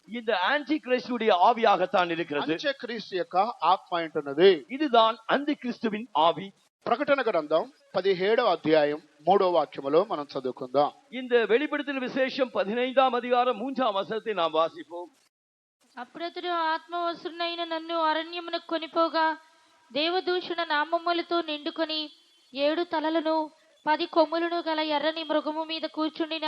இந்த ஆன்டி கிறிஸ்துடைய ஆவியாகத்தான் இருக்கிறது. అంత్య క్రీస్తు యొక్క ఆత్మ అంటున్నది. இதுதான் அந்தி கிறிஸ்துவின் ஆவி. ప్రకటన గ్రంథం 17వ అధ్యాయం 3వ వాక్యములో మనం చదువుకుందాం. இந்த வெளிப்படுத்தல் விசேஷம் 15ஆம் அதிகாரம் 3ஆம் வசனத்தை நாம் வாசிப்போம். అప్పుడతడు ఆత్మవసునైన నన్ను అరణ్యమున కొనిపోగా దేవదూషణ నామములతో నిండుకొని 7 తలలను 10 కొమ్ములను గల ఎర్రని మృగము మీద కూర్చుండిన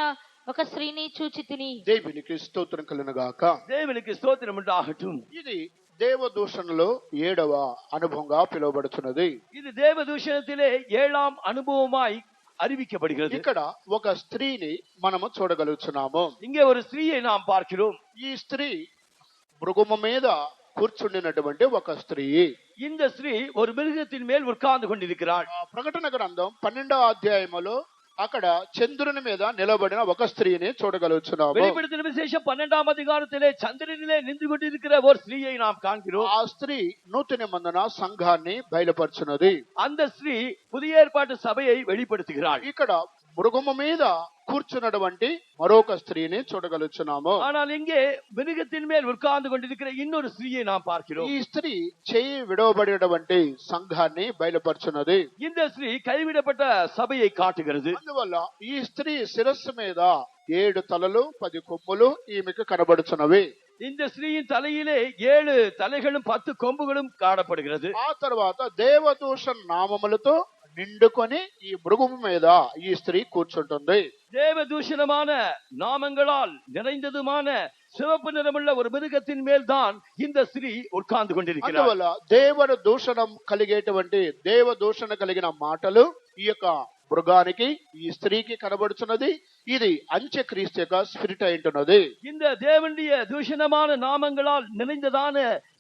ఒక స్త్రీని చూచితిని. దేవునికి స్తోత్రం కలుగుగాక. தேவனுக்கு ஸ்தோத்திரம் உண்டாகட்டும். ఇది దేవదూషణలో 7వ అనుభవంగా పిలువబడుతున్నది. இது தேவ தூஷணத்திலே 7ஆம் அனுபவமாய் அறிவிக்கப்படுகிறது. ఇక్కడ ఒక స్త్రీని మనము చూడగలుగుతున్నాము. இங்கே ஒரு ஸ்திரீயை நாம் பார்க்கிறோம். ఈ స్త్రీ మృగము మీద కూర్చుండినటువంటి ఒక స్త్రీ. இந்த ஸ்திரீ ஒரு மிருகத்தின் மேல் உட்கார்ந்து கொண்டிருக்கிறாள். ప్రకటన గ్రంథం 12వ అధ్యాయములో అక్కడ చంద్రుని మీద నిలబడిన ఒక స్త్రీని చూడగలుగుతున్నాము. வெளிப்படுத்தல் விசேஷம் 12ஆம் அதிகாரத்திலே சந்திரனிலே நின்று கொண்டிருக்கிற ஒரு ஸ்திரீயை நாம் காண்கிறோம். ఆ స్త్రీ నూతన నిబంధన సంఘాన్ని బయలుపరుచున్నది. அந்த ஸ்திரீ புதிய ஏற்பாட்டு சபையை வெளிப்படுத்துகிறாள். ఇక్కడ మృగము మీద కూర్చున్నటువంటి మరొక స్త్రీని చూడగలుగుతున్నాము. ஆனால் இங்கே மிருகத்தின் மேல் உட்கார்ந்து கொண்டிருக்கிற இன்னொரு ஸ்திரீயை நாம் பார்க்கிறோம். ఈ స్త్రీ చేయి విడవబడినటువంటి సంఘాన్ని బయలుపరుచున్నది. இந்த ஸ்திரீ கைவிடப்பட்ட சபையை காட்டுகிறது. అందువల్ల ఈ స్త్రీ శిరస్సు మీద 7 తలలు 10 కొమ్ములు ఈమెకు కనబడుచున్నవి. இந்த ஸ்திரீயின் தலையிலே 7 தலைகளும் 10 கொம்புகளும் காணப்படுகிறது. ఆ తర్వాత దేవదూషణ నామములతో నిండుకొని ఈ మృగము మీద ఈ స్త్రీ కూర్చుంటుంది. தேவ தூஷணமான நாமங்களால் நிறைந்ததுமான சிவப்பு நிறமுள்ள ஒரு மிருகத்தின் மேல் தான் இந்த ஸ்திரீ உட்கார்ந்து கொண்டிருக்கிறார். అందువల్ల దేవుని దూషణం కలిగేటువంటి దేవ దూషణ కలిగిన మాటలు ఈ యొక్క మృగానికి ఈ స్త్రీకి కనబడుచున్నది. ఇది అంత్యక్రీస్తు యొక్క స్పిరిట్ అయింటున్నది. இந்த தேவனுடைய தூஷணமான நாமங்களால் நிறைந்ததான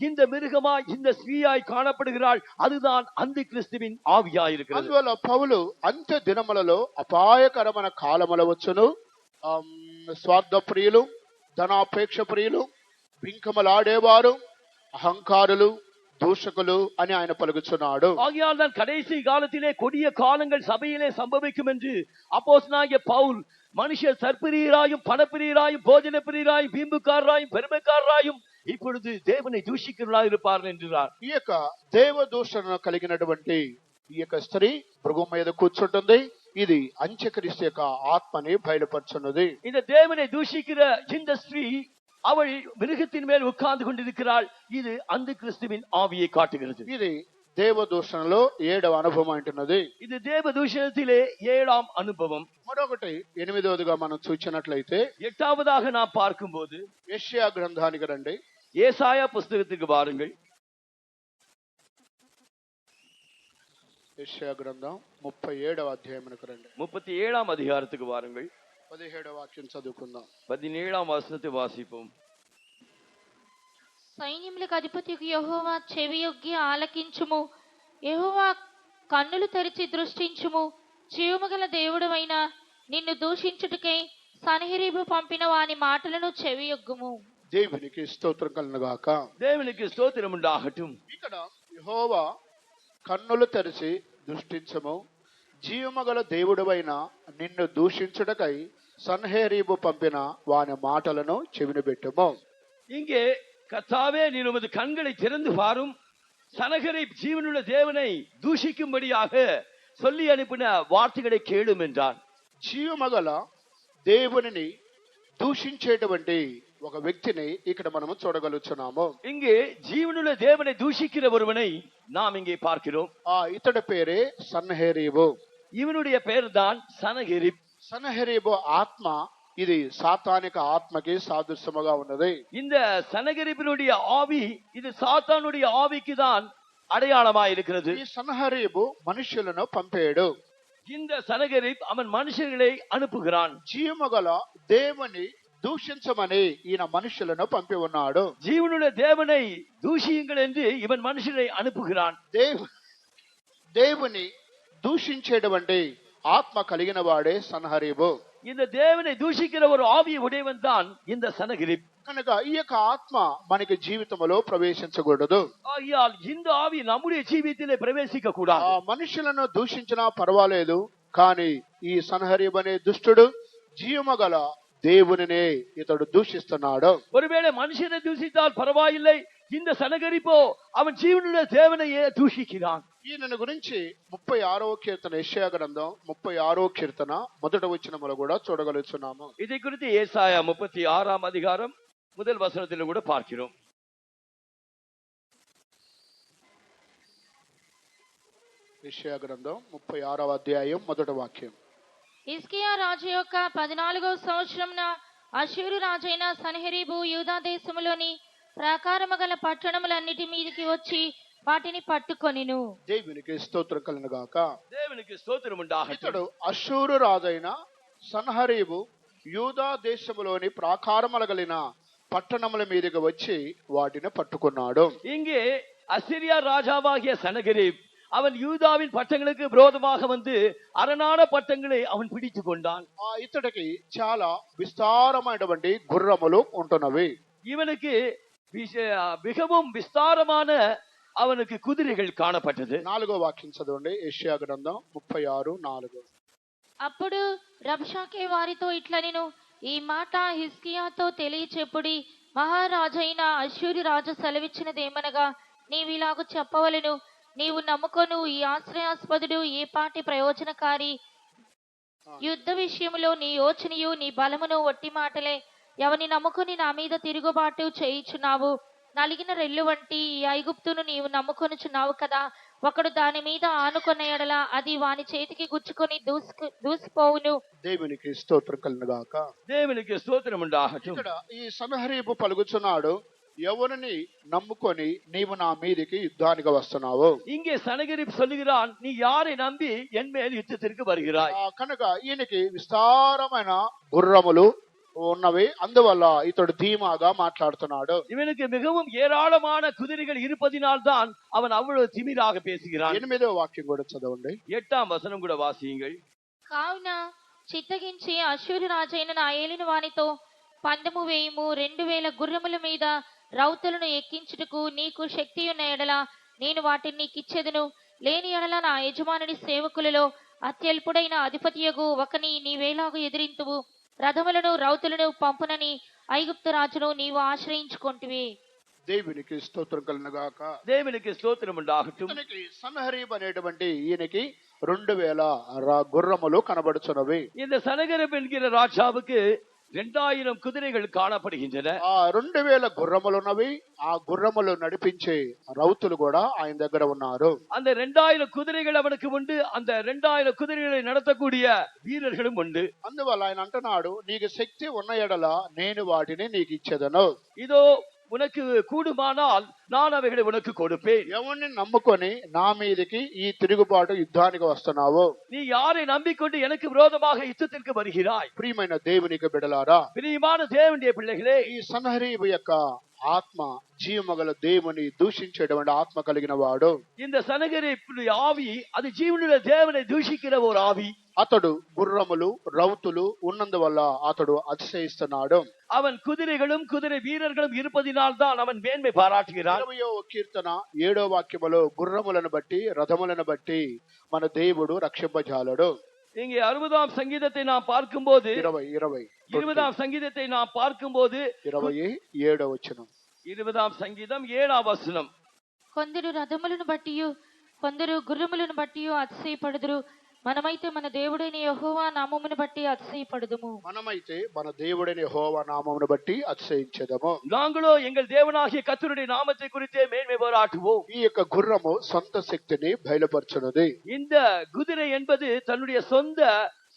இந்த மிருகமாய் இந்த ஸ்திரீயாய் காணப்படுகிறாள். அதுதான் அந்தி கிறிஸ்துவின் ஆவியாய் இருக்கிறது. అందువల్ల పౌలు అంత్య దినములలో అపాయకరమైన కాలముల వచ్చును, స్వార్థ ప్రియులు, ధనాపేక్ష ప్రియులు, బింకములాడేవారు, అహంకారులు, దూషకులు అని ఆయన పలుకుచున్నాడు. ஆகையால் தான் கடைசி காலத்திலே கொடிய காலங்கள் சபையிலே சம்பவிக்கும் என்று அப்போஸ்தலனாகிய பவுல் மனுஷர் சற்பிரியராயும் பணப்பிரியராயும் போஜன பிரியராயும் வீம்புக்காரராயும் பெருமைக்காரராயும் இப்பொழுது தேவனை தூஷிக்கிறவர்களாய் இருப்பார்கள் என்றார். ఈ యొక్క దేవ దూషణ కలిగినటువంటి ఈ యొక్క స్త్రీ మృగం మీద కూర్చుంటుంది. ఇది అంత్యక్రీస్తు యొక్క ఆత్మని బయలుపరుచున్నది. இந்த தேவனை தூஷிக்கிற இந்த ஸ்திரீ அவள் மிருகத்தின் மேல் உட்கார்ந்து கொண்டிருக்கிறாள். இது அந்த கிறிஸ்துவின் ஆவியை காட்டுகிறது. ఇది దేవ దూషణలో 7వ అనుభవం అంటున్నది. இது தேவ தூஷணத்திலே 7ஆம் அனுபவம். మరొకటి 8వదిగా మనం చూసినట్లయితే 8வதாக நாம் பார்க்கும்போது యెషయా గ్రంథానికి రండి. ஏசாயா புஸ்தகத்துக்கு வாருங்கள். యెషయా గ్రంథం 37వ అధ్యాయమునకు రండి. 37ஆம் அதிகாரத்துக்கு வாருங்கள். 17వ వాక్యం చదువుకుందాం. 17ஆம் వచనத்தை వాసిపోం. సైన్యములకు అధిపతియగు యెహోవా చెవియొగ్గి ఆలకించుము. యెహోవా కన్నులు తెరిచి దృష్టించుము. జీవముగల దేవుడవైన నిన్ను దూషించుటకై సన్హెరీబు పంపిన వాని మాటలను చెవియొగ్గుము. దేవునికి స్తోత్రం కలుగుగాక. தேவனுக்கு ஸ்தோத்திரம் உண்டாகட்டும். ఇక్కడ యెహోవా కన్నులు తెరిచి దృష్టించము, జీవమగల దేవుడవైన నిన్ను దూషించుటకై సన్హెరీబు పంపిన వాని మాటలను చెవినబెట్టుము. இங்கே கர்த்தாவே நீர் உமது கண்களை திறந்து பாரும், சனகரிப் ஜீவனுள்ள தேவனை தூஷிக்கும்படியாக சொல்லி அனுப்பின வார்த்தைகளை கேளும் என்றான். జీవమగల దేవునిని దూషించేటువంటి ఒక వ్యక్తిని ఇక్కడ మనము చూడగలుగుతున్నాము. இங்கே ஜீவனுள்ள தேவனை தூஷிக்கிற ஒருவனை நாம் இங்கே பார்க்கிறோம். ఇతడి పేరే సన్హెరీబు. இவனுடைய பெயர் தான் சனகரிப். సన్హెరీబు ఆత్మ ఇది సాతానిక ఆత్మకి సాదృశ్యముగా ఉన్నది. இந்த சனகரிப்பினுடைய ஆவி இது சாத்தானுடைய ஆவிக்கு தான் அடையாளமாய் இருக்கிறது. ఈ సన్హెరీబు మనుషులను పంపాడు. இந்த சனகரிப் அவன் மனுஷர்களை அனுப்புகிறான். జీవమగల దేవుని దూషించమని ఈయన మనుషులను పంపి ఉన్నాడు. ஜீவனுள்ள தேவனை தூஷியுங்கள் என்று இவன் மனுஷரை அனுப்புகிறான். దేవుని దూషించేటువంటి ఆత్మ కలిగిన వాడే సన్హెరీబు. இந்த தேவனை தூஷிக்கிற ஒரு ஆவியை உடையவன் தான் இந்த சனகரிப். కనుక ఈ యొక్క ఆత్మ మనకి జీవితంలో ప్రవేశించకూడదు. ஆகையால் இந்த ஆவி நம்முடைய ஜீவியத்திலே பிரவேசிக்க கூடாது. మనుషులను దూషించినా పర్వాలేదు, కానీ ఈ సన్హెరీబు అనే దుష్టుడు జీవమగల దేవునినే ఇతడు దూషిస్తున్నాడు. ஒருவேளை மனுஷனை தூஷித்தால் பரவாயில்லை, இந்த சனகரிப்போ அவன் ஜீவனுள்ள தேவனையே தூஷிக்கிறான். ఈయనను గురించి 36వ కీర్తన, యెషయా గ్రంథం 36వ కీర్తన మొదటి వచనములో కూడా చూడగలుగుతున్నాము. இதை குறித்து ஏசாயா 36ஆம் அதிகாரம் முதல் வசனத்தில் கூட பார்க்கிறோம். యెషయా గ్రంథం 36వ అధ్యాయం మొదటి వాక్యం. హిజ్కియా రాజు యొక్క 14వ సంవత్సరమున అష్షూరు రాజైన సన్హెరీబు యూదా దేశములోని ప్రాకారము గల పట్టణములన్నిటి మీదికి వచ్చి వాటిని పట్టుకొనిను. దేవునికి స్తోత్రం కలుగును గాక. தேவனுக்கு ஸ்தோத்திரம் உண்டாகட்டும். ఇతడు అష్షూరు రాజైన సన్హెరీబు యూదా దేశములోని ప్రాకారముల గలిన పట్టణముల మీదకి వచ్చి వాటిని పట్టుకున్నాడు. இங்கே அசிரியா ராஜாவாகிய சனகரிப் அவன் யூதாவின் பட்டங்களுக்கு விரோதமாக வந்து அரணான பட்டங்களை அவன் பிடித்து கொண்டான். ఇతడికి చాలా విస్తారమైనటువంటి గుర్రములు ఉంటున్నవి. இவனுக்கு மிகவும் விஸ்தாரமான அவனுக்கு குதிரைகள் காணப்பட்டது. 4వ వాక్యం చదవండి. యెషయా గ్రంథం 36:4. అప్పుడు రబ్షాకే వారితో ఇట్లనెను, ఈ మాట హిజ్కియాతో తెలియచెప్పుడి, మహారాజైన అష్షూరు రాజు సెలవిచ్చినదేమనగా, నీవిలాగు చెప్పవలెను, నీవు నమ్ముకొను ఈ ఆశ్రయాస్పదుడు ఏ పాటి ప్రయోజనకారి, యుద్ధ విషయములో నీ యోచనయు నీ బలమును ఒట్టి మాటలే, ఎవని నమ్ముకొని నా మీద తిరుగుబాటు చేయుచున్నావు, నలిగిన రెల్లు వంటి ఈ ఐగుప్తును నీవు నమ్ముకొనుచున్నావు కదా, ఒకడు దాని మీద ఆనుకొన్న ఎడల అది వాని చేతికి గుచ్చుకొని దూసిపోవును. దేవునికి స్తోత్రం కలుగును గాక. தேவனுக்கு ஸ்தோத்திரம் உண்டாகட்டும். ఇక్కడ ఈ సన్హెరీబు పలుకుచున్నాడు, ఎవరిని నమ్ముకొని నీవు నా మీదికి యుద్ధానికి వస్తున్నావు. இங்கே சனகரிப் சொல்லுகிறான், நீ யாரை நம்பி என் மேல் யுத்தத்திற்கு வருகிறாய். కనుక ఈయనకి విస్తారమైన గుర్రములు ఉన్నవి, అందువల్ల ఇతడు ధీమాగా మాట్లాడుతున్నాడు. இவனுக்கு மிகவும் ஏராளமான குதிரைகள் இருப்பதினால் தான் அவன் அவ்வளவு திமிராக பேசுகிறான். 8వ వాక్యం కూడా చదవండి. 8ஆம் வசனம் கூட வாசியுங்கள். కావున చిత్తగించి అష్షూరు రాజైన నా ఏలిన వానితో పందెము వేయుము, 2000 గుర్రముల మీద రౌతులను ఎక్కించుటకు నీకు శక్తి ఉన్న ఎడల నేను వాటిని నీకిచ్చెదను, లేని ఎడల నా యజమానుని సేవకులలో అత్యల్పుడైన అధిపతియగు ఒకని నీవేలాగు ఎదిరింతువు, రథములను రౌతులను పంపునని ఐగుప్తు రాజును నీవు ఆశ్రయించుకొంటివి. దేవునికి స్తోత్రం కలుగును గాక. தேவனுக்கு ஸ்தோத்திரம் உண்டாகட்டும். ఇతనికి సన్హెరీబు అనేటువంటి ఈయనకి 2000 గుర్రములు కనబడుచున్నవి. இந்த சனகரிப் என்கிற ராஜாவுக்கு 2000 குதிரைகள் காணப்படுகின்றன. 2000 గుర్రములు ఉన్నవి. ఆ గుర్రములు నడిపించే రౌతులు కూడా ఆయన దగ్గర ఉన్నారు. அந்த 2000 குதிரைகள் அவனுக்கு உண்டு. அந்த 2000 குதிரைகளை நடத்தக்கூடிய வீரர்களும் உண்டு. అందువల్ల ఆయన అంటున్నాడు, నీకు శక్తి ఉన్న ఎడల నేను వాటిని నీకు ఇచ్చేదను. இதோ உனக்கு கூடுமானால் நான் அவைகளை உனக்கு கொடுப்பேன். ఎవరిని నమ్ముకొని నా మీదకి ఈ తిరుగుబాటు యుద్ధానికి వస్తున్నావు? நீ யாரை நம்பிக்கொண்டு எனக்கு விரோதமாக யுத்தத்திற்கு வருகிறாய்? ప్రియమైన దేవునికి బిడలారా, பிரியமான தேவனுடைய பிள்ளைகளே, ఈ సన్హెరీబు యొక్క ఆత్మ జీవమగల దేవుని దూషించేటువంటి ఆత్మ కలిగిన వాడు. இந்த சனகரிப்புடைய ஆவி அது ஜீவனுள்ள தேவனை தூஷிக்கிற ஒரு ஆவி. అతడు గుర్రములు రౌతులు ఉన్నందువల్ల అతడు అతిశయిస్తున్నాడు. அவன் குதிரைகளும் குதிரை வீரர்களும் இருப்பதினால் தான் அவன் மேன்மை பாராட்டுகிறான். 20వ కీర్తన 7వ వాక్యములో గుర్రములను బట్టి రథములను బట్టి మన దేవుడు రక్షింపజాలడు. இங்கே 60ஆம் சங்கீதத்தை நாம் பார்க்கும்போது 20 சங்கீதத்தை நாம் பார்க்கும்போது 27వ వచనం 20ஆம் சங்கீதம் 7ஆம் வசனம். కొందరు రథములను బట్టి కొందరు గుర్రములను బట్టి అతిశయపడుదురు, మనమైతే మన దేవుడైన యెహోవా నామమును బట్టి అతిశయపడుదుము. మనమైతే మన దేవుడైన యెహోవా నామమును బట్టి అతిశయించెదము. நாங்களோ எங்கள் தேவனாகிய கர்த்தருடைய நாமத்தை குறித்தே மேன்மை பாராட்டுவோம். ఈ యొక్క గుర్రము సొంత శక్తిని బయలుపరచునది. இந்த குதிரை என்பது தன்னுடைய சொந்த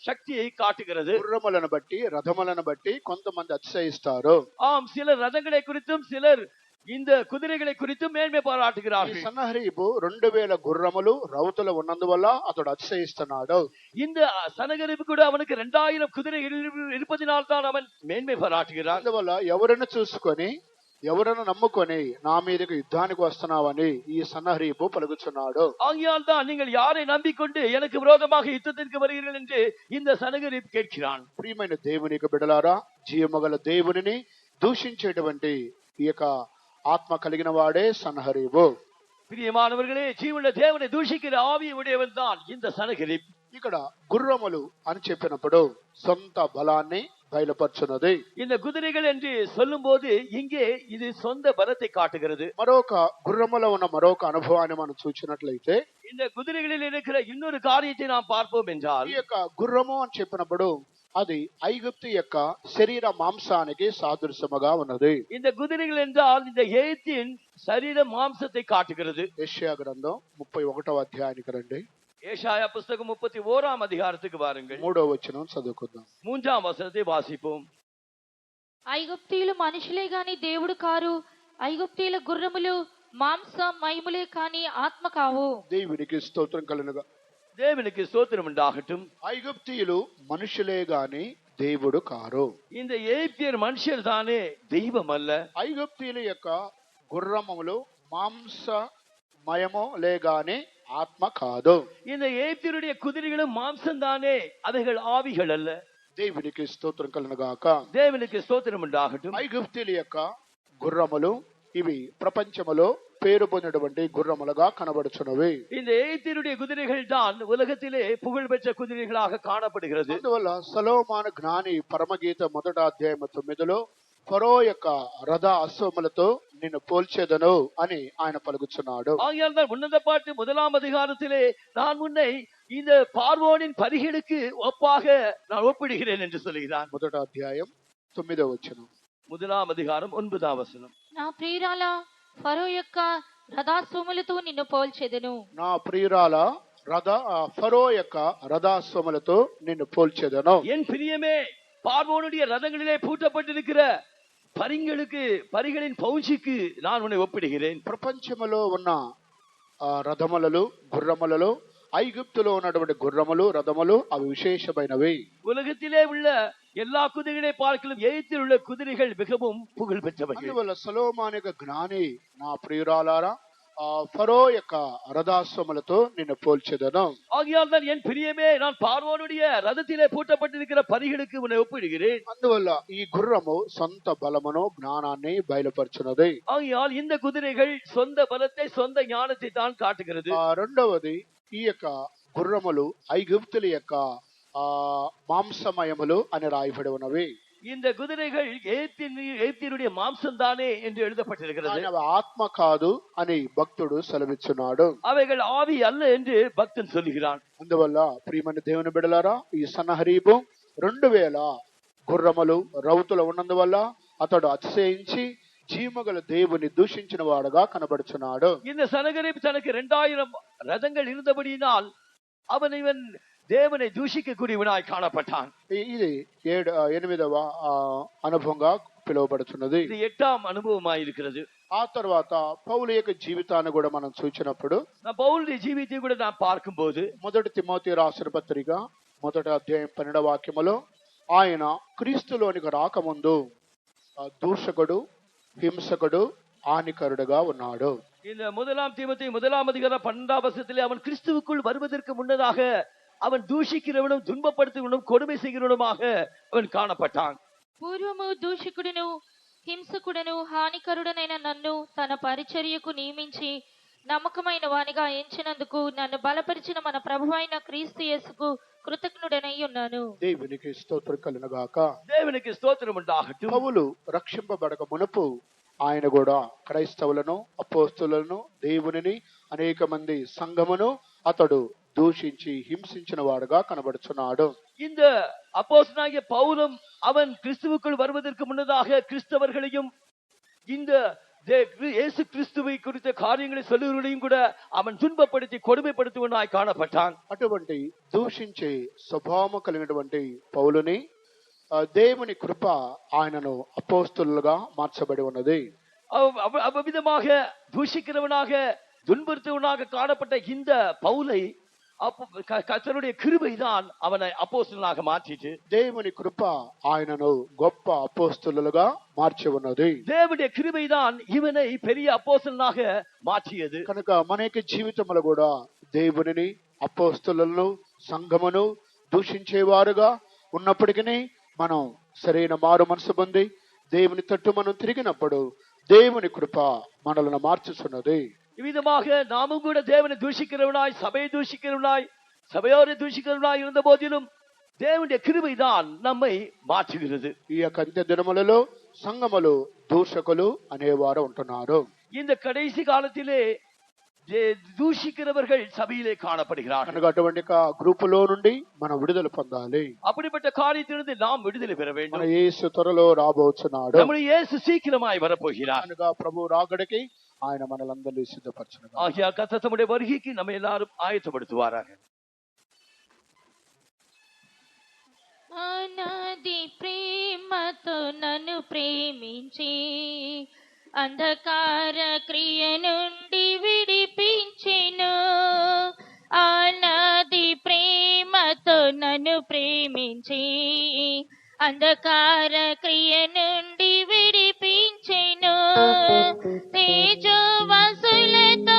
சக்தியை காட்டுகிறது. గుర్రములను బట్టి రథములను బట్టి కొంతమంది అతిశయిస్తారు. ஆம், சிலர் ரதங்களை குறித்தும் சிலர் இந்த குதிரைகளை குறித்தும் மேன்மை ఈ பாராட்டுகிறார்கள். సన్నహరీబు 2000 గుర్రములు రౌతులు ఉన్నందువల్ల అతడు అతిశయిస్తున్నాడు. இந்த சனகரிப்பு கூட அவனுக்கு 2000 குதிரைகள் இருப்பதினால் தான் அவன் மேன்மை பாராட்டுகிறான். అందువల్ల ఎవరిని చూసుకొని ఎవరిని నమ్ముకొని నా మీదకి యుద్ధానికి వస్తున్నావని ఈ సన్నహరీబు పలుకుచున్నాడు. ஆகையால் தான் நீங்கள் யாரை நம்பிக்கொண்டு எனக்கு விரோதமாக யுத்தத்திற்கு வருகிறீர்கள் என்று இந்த சனகரிப்பு கேட்கிறான். ప్రియమైన దేవునికి బిడలారా, జీవమగల దేవునిని దూషించేటువంటి ఈ యొక్క ఆత్మ కలిగిన వాడే సన్నహరీబు. பிரியமானவர்களே, ஜீவனுள்ள தேவனை தூஷிக்கிற ஆவியை உடையவன் தான் இந்த சனகரிப். ఇక్కడ గుర్రములు అని చెప్పినప్పుడు సొంత బలాన్ని బయలుపరచున్నది. இந்த குதிரைகள் என்று சொல்லும் போது இங்கே இது சொந்த பலத்தை காட்டுகிறது. మరొక గుర్రములో ఉన్న మరొక అనుభవాన్ని మనం చూసినట్లయితే இந்த குதிரைகளில் இருக்கிற இன்னொரு காரியத்தை நாம் பார்ப்போம் என்றால், ఈ యొక్క గుర్రము అని చెప్పినప్పుడు అది ఐగుప్తు యొక్క శరీర మాంసానికి సాదృశ్యముగా ఉన్నది. இந்த குதிரைகள் என்றால் இந்த எகிப்தின் சரீர மாம்சத்தை காட்டுகிறது. యెషయా గ్రంథం 31వ అధ్యాయానికి రండి. ஏசாயா புஸ்தகம் 31ஆம் அதிகாரத்துக்கு வாருங்கள். 3వ వచనం చదువుకుందాం. 3ஆம் வசனத்தை வாசிப்போம். ఐగుప్తీయులు మనుషులే గాని దేవుడు కారు, ఐగుప్తీయుల గుర్రములు మాంసమయములే కాని ఆత్మ కావు. దేవునికి స్తోత్రం కలుగునుగా. தேவனுக்கு ஸ்தோத்திரம் உண்டாகட்டும். ఐగుప్తీయులు మనుషులే గాని దేవుడు కారు. இந்த எகிப்தியர் மனுஷர் தானே, தெய்வம் அல்ல. ఐగుప్తీయుల యొక్క గుర్రములు మాంసమయము లేగాని ఆత్మ కాదు. இந்த எகிப்தியருடைய குதிரைகளும் மாம்சம் தானே, அவைகள் ஆவிகள் அல்ல. దేవునికి స్తోత్రం కలుగునుగాక. தேவனுக்கு ஸ்தோத்திரம் உண்டாகட்டும். ఐగుప్తీయుల యొక్క గుర్రములు ఇవి ప్రపంచములో పేరు పొందినటువంటి గుర్రములుగా కనబడుచున్నవి. இந்த எகிப்தியருடைய குதிரைகள் தான் உலகத்திலே புகழ்பெற்ற குதிரைகளாக காணப்படுகிறது. అందువల్ల సొలొమోను జ్ఞాని పరమగీత 1వ అధ్యాయం 9లో ఫరో యొక్క రథ అశ్వములతో నిన్ను పోల్చేదను అని ఆయన పలుకుచున్నాడు. ஆகையால் தான் உன்னத பாட்டு 1ஆம் அதிகாரத்திலே நான் உன்னை இந்த பார்வோனின் பரிகளுக்கு ஒப்பாக நான் ஒப்பிடுகிறேன் என்று சொல்கிறான். 1వ అధ్యాయం 9వ వచనం. 1ஆம் அதிகாரம் 9ஆம் வசனம். నా ప్రియురాల ఫరో యొక్క రథాశ్వములతో నిన్ను పోల్చెదను. నా ప్రియురాల ఫరో యొక్క రథాశ్వములతో నిన్ను పోల్చెదను. என் பிரியமே, பார்வோனுடைய ரதங்களிலே பூட்டப்பட்டிருக்கிற பரிகளின் பவுஞ்சிக்கு நான் உன்னை ஒப்பிடுகிறேன். ప్రపంచములో ఉన్న రథములలో గుర్రములలో ఐగుప్తులో ఉన్నటువంటి గుర్రములు రథములు అవి విశేషమైనవి. உலகத்திலே உள்ள எல்லா குதிரைகளை பார்க்கலும் எகிப்தில் உள்ள குதிரைகள் மிகவும் புகழ் பெற்றவைகள். అందువల్ల సొలొమోను యొక్క జ్ఞాని నా ప్రియురాలారా ఫరో యొక్క రథాశ్వములతో నిన్ను పోల్చెదను. ஆகையால் தான் என் பிரியமே, நான் பார்வோனுடைய ரதத்திலே பூட்டப்பட்டிருக்கிற பரிகளுக்கு உன்னை ஒப்பிடுகிறேன். అందువల్ల ఈ గుర్రము సొంత బలమును జ్ఞానాన్ని బయలుపరచున్నది. ஆகையால் இந்த குதிரைகள் சொந்த பலத்தை சொந்த ஞானத்தை தான் காட்டுகிறது. రెండవది ఈ యొక్క గుర్రములు ఐగుప్తుల యొక్క మాంసమయములు అని రాయబడి ఉన్నవి. இந்த குதிரைகள் எகிப்தியருடைய மாம்சம் தானே என்று எழுதப்பட்டிருக்கிறது. అవి ఆత్మ కాదు అని భక్తుడు సెలవిస్తున్నాడు. அவைகள் ஆவி அல்ல என்று பக்தன் சொல்லுகிறான். అందువల్ల ప్రియమైన దేవుని బిడ్డలారా, ఈ సన్నహరీబు 2000 గుర్రములు రౌతులు ఉన్నందువల్ల అతడు అతిశయించి జీవగల దేవుని దూషించిన వాడుగా కనబడుచున్నాడు. இந்த சனகரிப் தனக்கு 2000 ரதங்கள் இருந்தபடியினால் இவன் தேவனை దూషించக்கூடிయవనాய் కాణపட்டான். ఇది 8వ అనుభవంగా పిలువబడుతున్నది. ఇది 8ஆம் అనుభవமாய் இருக்கிறது. ఆ తర్వాత పౌలు యొక్క జీవితాన్ని కూడా మనం చూసినప్పుడు పౌలు జీవితం కూడా మనం பார்க்கும்போது 1 తిమోతి రాసిన పత్రిక 1వ అధ్యాయం 12వ వాక్యములో ఆయన క్రీస్తులోనికి రాకముందు దూషకుడు, హింసకుడు, హానికరుడుగా ఉన్నాడు. இந்த 1ஆம் தீமோத்தேயு 1ஆம் அதிகாரம் 12ஆம் வசனத்திலே அவன் கிறிஸ்துவுக்குள் வருவதற்கு முன்னதாக அவன் దూషిக்கிறவனும் துன்பப்படுத்துவனும் கொடுமை செய்கிறவனுமாக அவன் காணப்பட்டான். పూర్వము దూషకుడును హింసకుడును హానికరుడనైన నన్ను తన పరిచర్యకు నియమించి నమ్మకమైన వానిగా ఎంచినందుకు నన్ను బలపరిచిన మన ప్రభువైన క్రీస్తు యేసుకు కృతజ్ఞుడనై ఉన్నాను. దేవునికి స్తోత్రం కలుగునుగాక. దేవునికి స్తోత్రం ఉండాగట్టు. పౌలు రక్షింపబడక మునుపు ఆయన కూడా క్రైస్తవులను అపోస్తులను దేవునిని అనేక మంది సంఘమును అతడు దూషించి హింసించిన వాడుగా కనబడుచున్నాడు. இந்த அப்போஸ்தலனாகிய பவுலும் அவன் கிறிஸ்துவுக்குள் வருவதற்கு முன்னதாக கிறிஸ்தவர்களையும் இந்த இயேசு கிறிஸ்துவை குறித்த காரியங்களை சொல்லுவதையும் கூட அவன் துன்பப்படுத்தி கொடுமைப்படுத்துவனாய் காணப்பட்டான். అటువంటి దూషించే స్వభావం కలిగినటువంటి పౌలుని దేవుని కృప ఆయనను అపోస్తులుగా మార్చబడి ఉన్నది. அவ்விதமாக தூஷிக்கிறவனாக துன்புறுத்துவனாக காணப்பட்ட இந்த பவுலை கர்த்தருடைய கிருபைதான் அவனை அப்போஸ்தலனாக மாற்றிச்சு. దేవుని కృప ఆయనను గొప్ప అపోస్తులుగా మార్చి ఉన్నది. దేవుடைய கிருபைதான் ఇవனை పెரிய అపోస్తలనాக మార్చియது. కనుక మన యొక్క జీవితంలో కూడా దేవునిని అపోస్తులను సంఘమును దూషించేవారుగా ఉన్నప్పటికీ మనం సరైన మారు మనసు పొంది దేవుని తట్టు మనం తిరిగినప్పుడు దేవుని కృప మనల్ని మార్చుచున్నది. இவ்விதமாக நாமும் கூட தேவனை தூஷிக்கிறவனாய் சபையை தூஷிக்கிறவனாய் சபையோரை தூஷிக்கிறவனாய் இருந்த போதிலும் దేవుని கிருபைதான் நம்மை மாற்றுகிறது. ఈ యొక్క అంత్య దినములలో సంఘములు దూషకులు అనేవారు ఉంటున్నారు. இந்த கடைசி காலத்திலே దూషిக்கிறவர்கள் సభையிலே காணப்படுகிறார்கள். కనుక అటువంటి గ్రూపులో నుండి మనం విడుదల పొందాలి. அப்படிப்பட்ட காரியத்திலிருந்து நாம் விடுதலை பெற வேண்டும். మన యేసు త్వరలో రాబోచున్నాడు. நம்முடைய இயேசு சீக்கிரமாய் வரப்போகிறார். కనుక ప్రభు రాకడికి ఆయన మనలందరినీ సిద్ధపరచును. ஆகிய கர்த்தர் தம்முடைய வருகைக்கு நம்ம எல்லாரும் ஆயத்தப்படுத்துவாராக. అనాది ప్రేమతో నన్ను ప్రేమించి అంధకార క్రియ నుండి విడిపించెను. అనాది ప్రేమతో నన్ను ప్రేమించి అంధకార క్రియ నుండి విడిపించెను. తేజోవాసులతో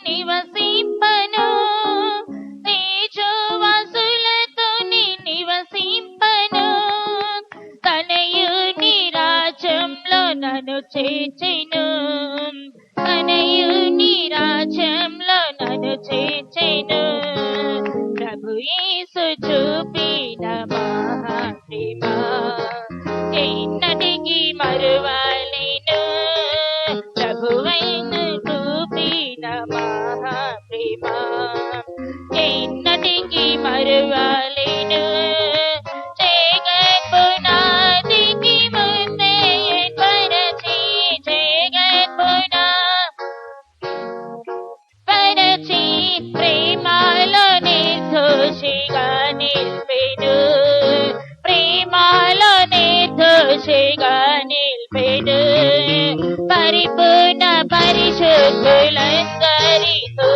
నివసింపను, తేజోవాసులతో నివసింపను. తనయుని రాజ్యంలో నన్ను చేర్చెను, తనయుని రాజ్యంలో నన్ను చేర్చెను. ప్రభు యేసు చూపిన మహాప్రేమ ఎన్నటికీ మరువలేను. ప్రభువైన చూపిన మహాప్రేమ ఎన్నటికీ మరువలేను. జగత్పునాదికి ముందే ఏర్పరచి, జగత్పునాదికి ప్రేమలో నిర్దోషిగా నిలిపెను, ప్రేమలో నిర్దోషిగా నిలిపెను. పరిపూర్ణ పరిశుద్ధులందరితో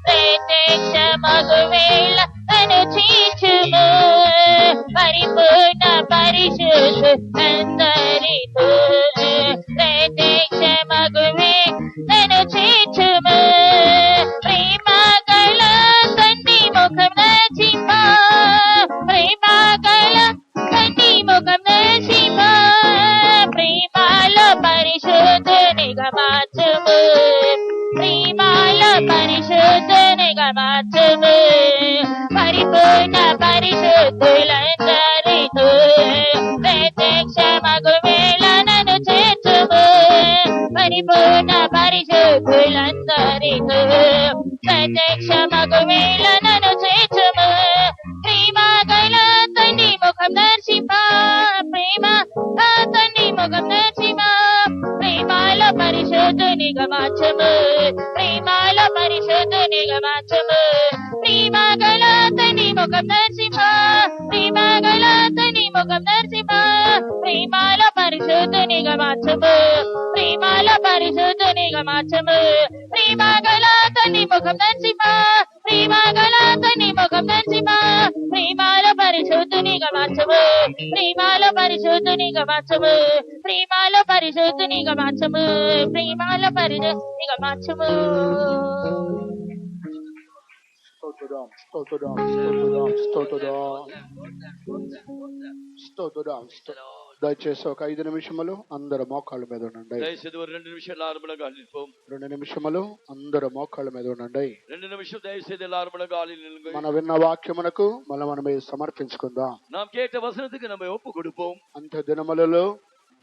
ప్రత్యక్ష మగువేళ తను చేర్చుము. పరిపూర్ణ పరిశుద్ధులందరితో ప్రత్యక్ష మగువే తను చేర్చుము. ప్రేమ గల తండ్రి ముఖం నచింప, ప్రేమ గల తండ్రి ముఖం నచింప. ప్రేమలో పరిశుద్ధునిగా మార్చుము, ప్రేమలో పరిశుద్ధునిగా మార్చుము. పరిపూర్ణ పరిశుద్ధులందరితో ప్రత్యక్ష మగువేళ నన్ను చేర్చుము. పరిపూర్ణ పరిశుద్ధులందరితో ప్రత్యక్ష మగువేళ నన్ను చేర్చుము. ప్రేమ గల తండ్రి ముఖం దర్శింప, ప్రేమ తండ్రి ముఖం దర్శింప. ప్రేమలో పరిశుద్ధునిగా మార్చుము, ప్రేమలో పరిశుద్ధునిగా మార్చుము. ప్రేమ గల తండ్రి ముఖం దర్శింప, ప్రేమ గల తండ్రి ముఖం దర్శింప. ప్రేమలో పరిశుద్ధునిగా మార్చుము, ప్రేమలో పరిశుద్ధునిగా మార్చుము. ప్రేమ గల తండ్రి ముఖం దర్శింప, ప్రేమ గల తండ్రి ముఖం దర్శింప. ప్రేమలో పరిశుద్ధునిగా మార్చుము, ప్రేమలో పరిశుద్ధునిగా మార్చుము. ప్రేమలో పరిశుద్ధునిగా మార్చుము, ప్రేమలో పరిశుద్ధునిగా మార్చుము. స్తోత్రం స్తోత్రం స్తోత్రం స్తోత్రం స్తోత్రం స్తోత్రం. దయచేసి ఒక 5 నిమిషములు అందరు మోకాళ్ళ మీద ఉండండి. దయచేసి ఒక 2 నిమిషాలు ఆరంభంగా నిల్పం. 2 నిమిషములు అందరు మోకాళ్ళ మీద ఉండండి. 2 నిమిషాలు దయచేసి ఆరంభంగా నిల్లుங்க. మన విన్న వాక్యమునకు మనమే సమర్పించుకుందాం. நாம் கேட்ட வசனத்துக்கு நம்ம ஒப்பு கொடுப்போம். అంత్య దినములలో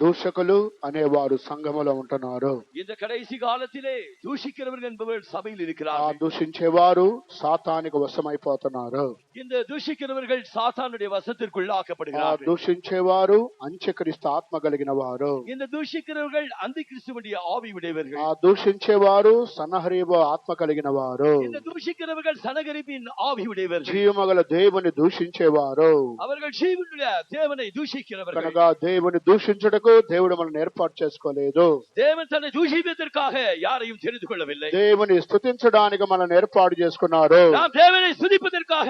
దూషకులు అనేవారు సంఘములో ఉంటున్నారు. இந்த கடைசி காலத்திலே தூஷிக்கிறவர்கள் என்பவர்கள் சபையில் ఆ இருக்கிறார்கள். దూషించేవారు సాతానికి వశమైపోతున్నారు. இந்த దూషిக்கிறவர்கள் సాతానుடைய ఆ వశத்திற்குள்ளாக்கப்படுகிறார்கள். దూషించేవారు అంత్యక్రీస్తు ఆత్మ కలిగిన వారు. இந்த దూషిக்கிறவர்கள் அந்தி கிறிஸ்துவுடைய ஆவி உடையவர்கள். ఆ దూషించేవారు సన్నహరీబ ఆత్మ కలిగిన వారు. இந்த దూషிக்கிறவர்கள் சனகரிப்பின் ஆவி உடையவர்கள். జీవమగల దేవుని దూషించేవారు. அவர்கள் ஜீவனுடைய தேவனை தூஷிக்கிறவர்கள். కనుక దేవుని దూషించుటకు దేవుడు మనల్ని ఏర్పాటు చేసుకోలేదు. தேவன் தன்னை தூஷிப்பதற்காக யாரையும் தெரிந்து கொள்ளவில்லை. దేవుని స్తుతించడానికి మనల్ని ఏర్పాటు చేసుకున్నారు. நாம் தேவனை துதிப்பதற்காக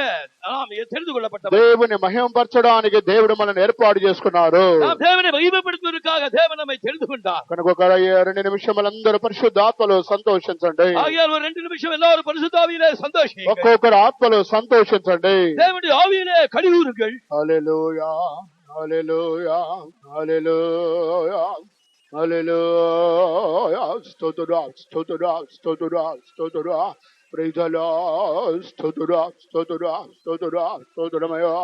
நாம் தெரிந்து கொள்ளப்பட்டவர்கள். దేవుని మహిమపరచడానికి దేవుడు మనల్ని ఏర్పాటు చేసుకున్నారు. நாம் தேவனை மகிமைப்படுத்துவதற்காக தேவன் நம்மை தெரிந்து கொண்டார். కనుక ఒక 2 నిమిషములందరూ పరిశుద్ధాత్మలో సంతోషించండి. ஆகையால் ஒரு 2 நிமிஷம் எல்லாரும் பரிசுத்த ஆவியிலே சந்தோஷியுங்கள். ఒక్కొక్కరు ఆత్మలో సంతోషించండి. தேவனுடைய ஆவியிலே களிகூருங்கள். హల్లెలూయా హల్లెలూయా హల్లెలూయా హల్లెలూయా స్తోత్రం స్తోత్రం స్తోత్రం స్తోత్రం ప్రైజ్ ది లార్డ్ స్తోత్రం స్తోత్రం స్తోత్రం స్తోత్రమయ్యా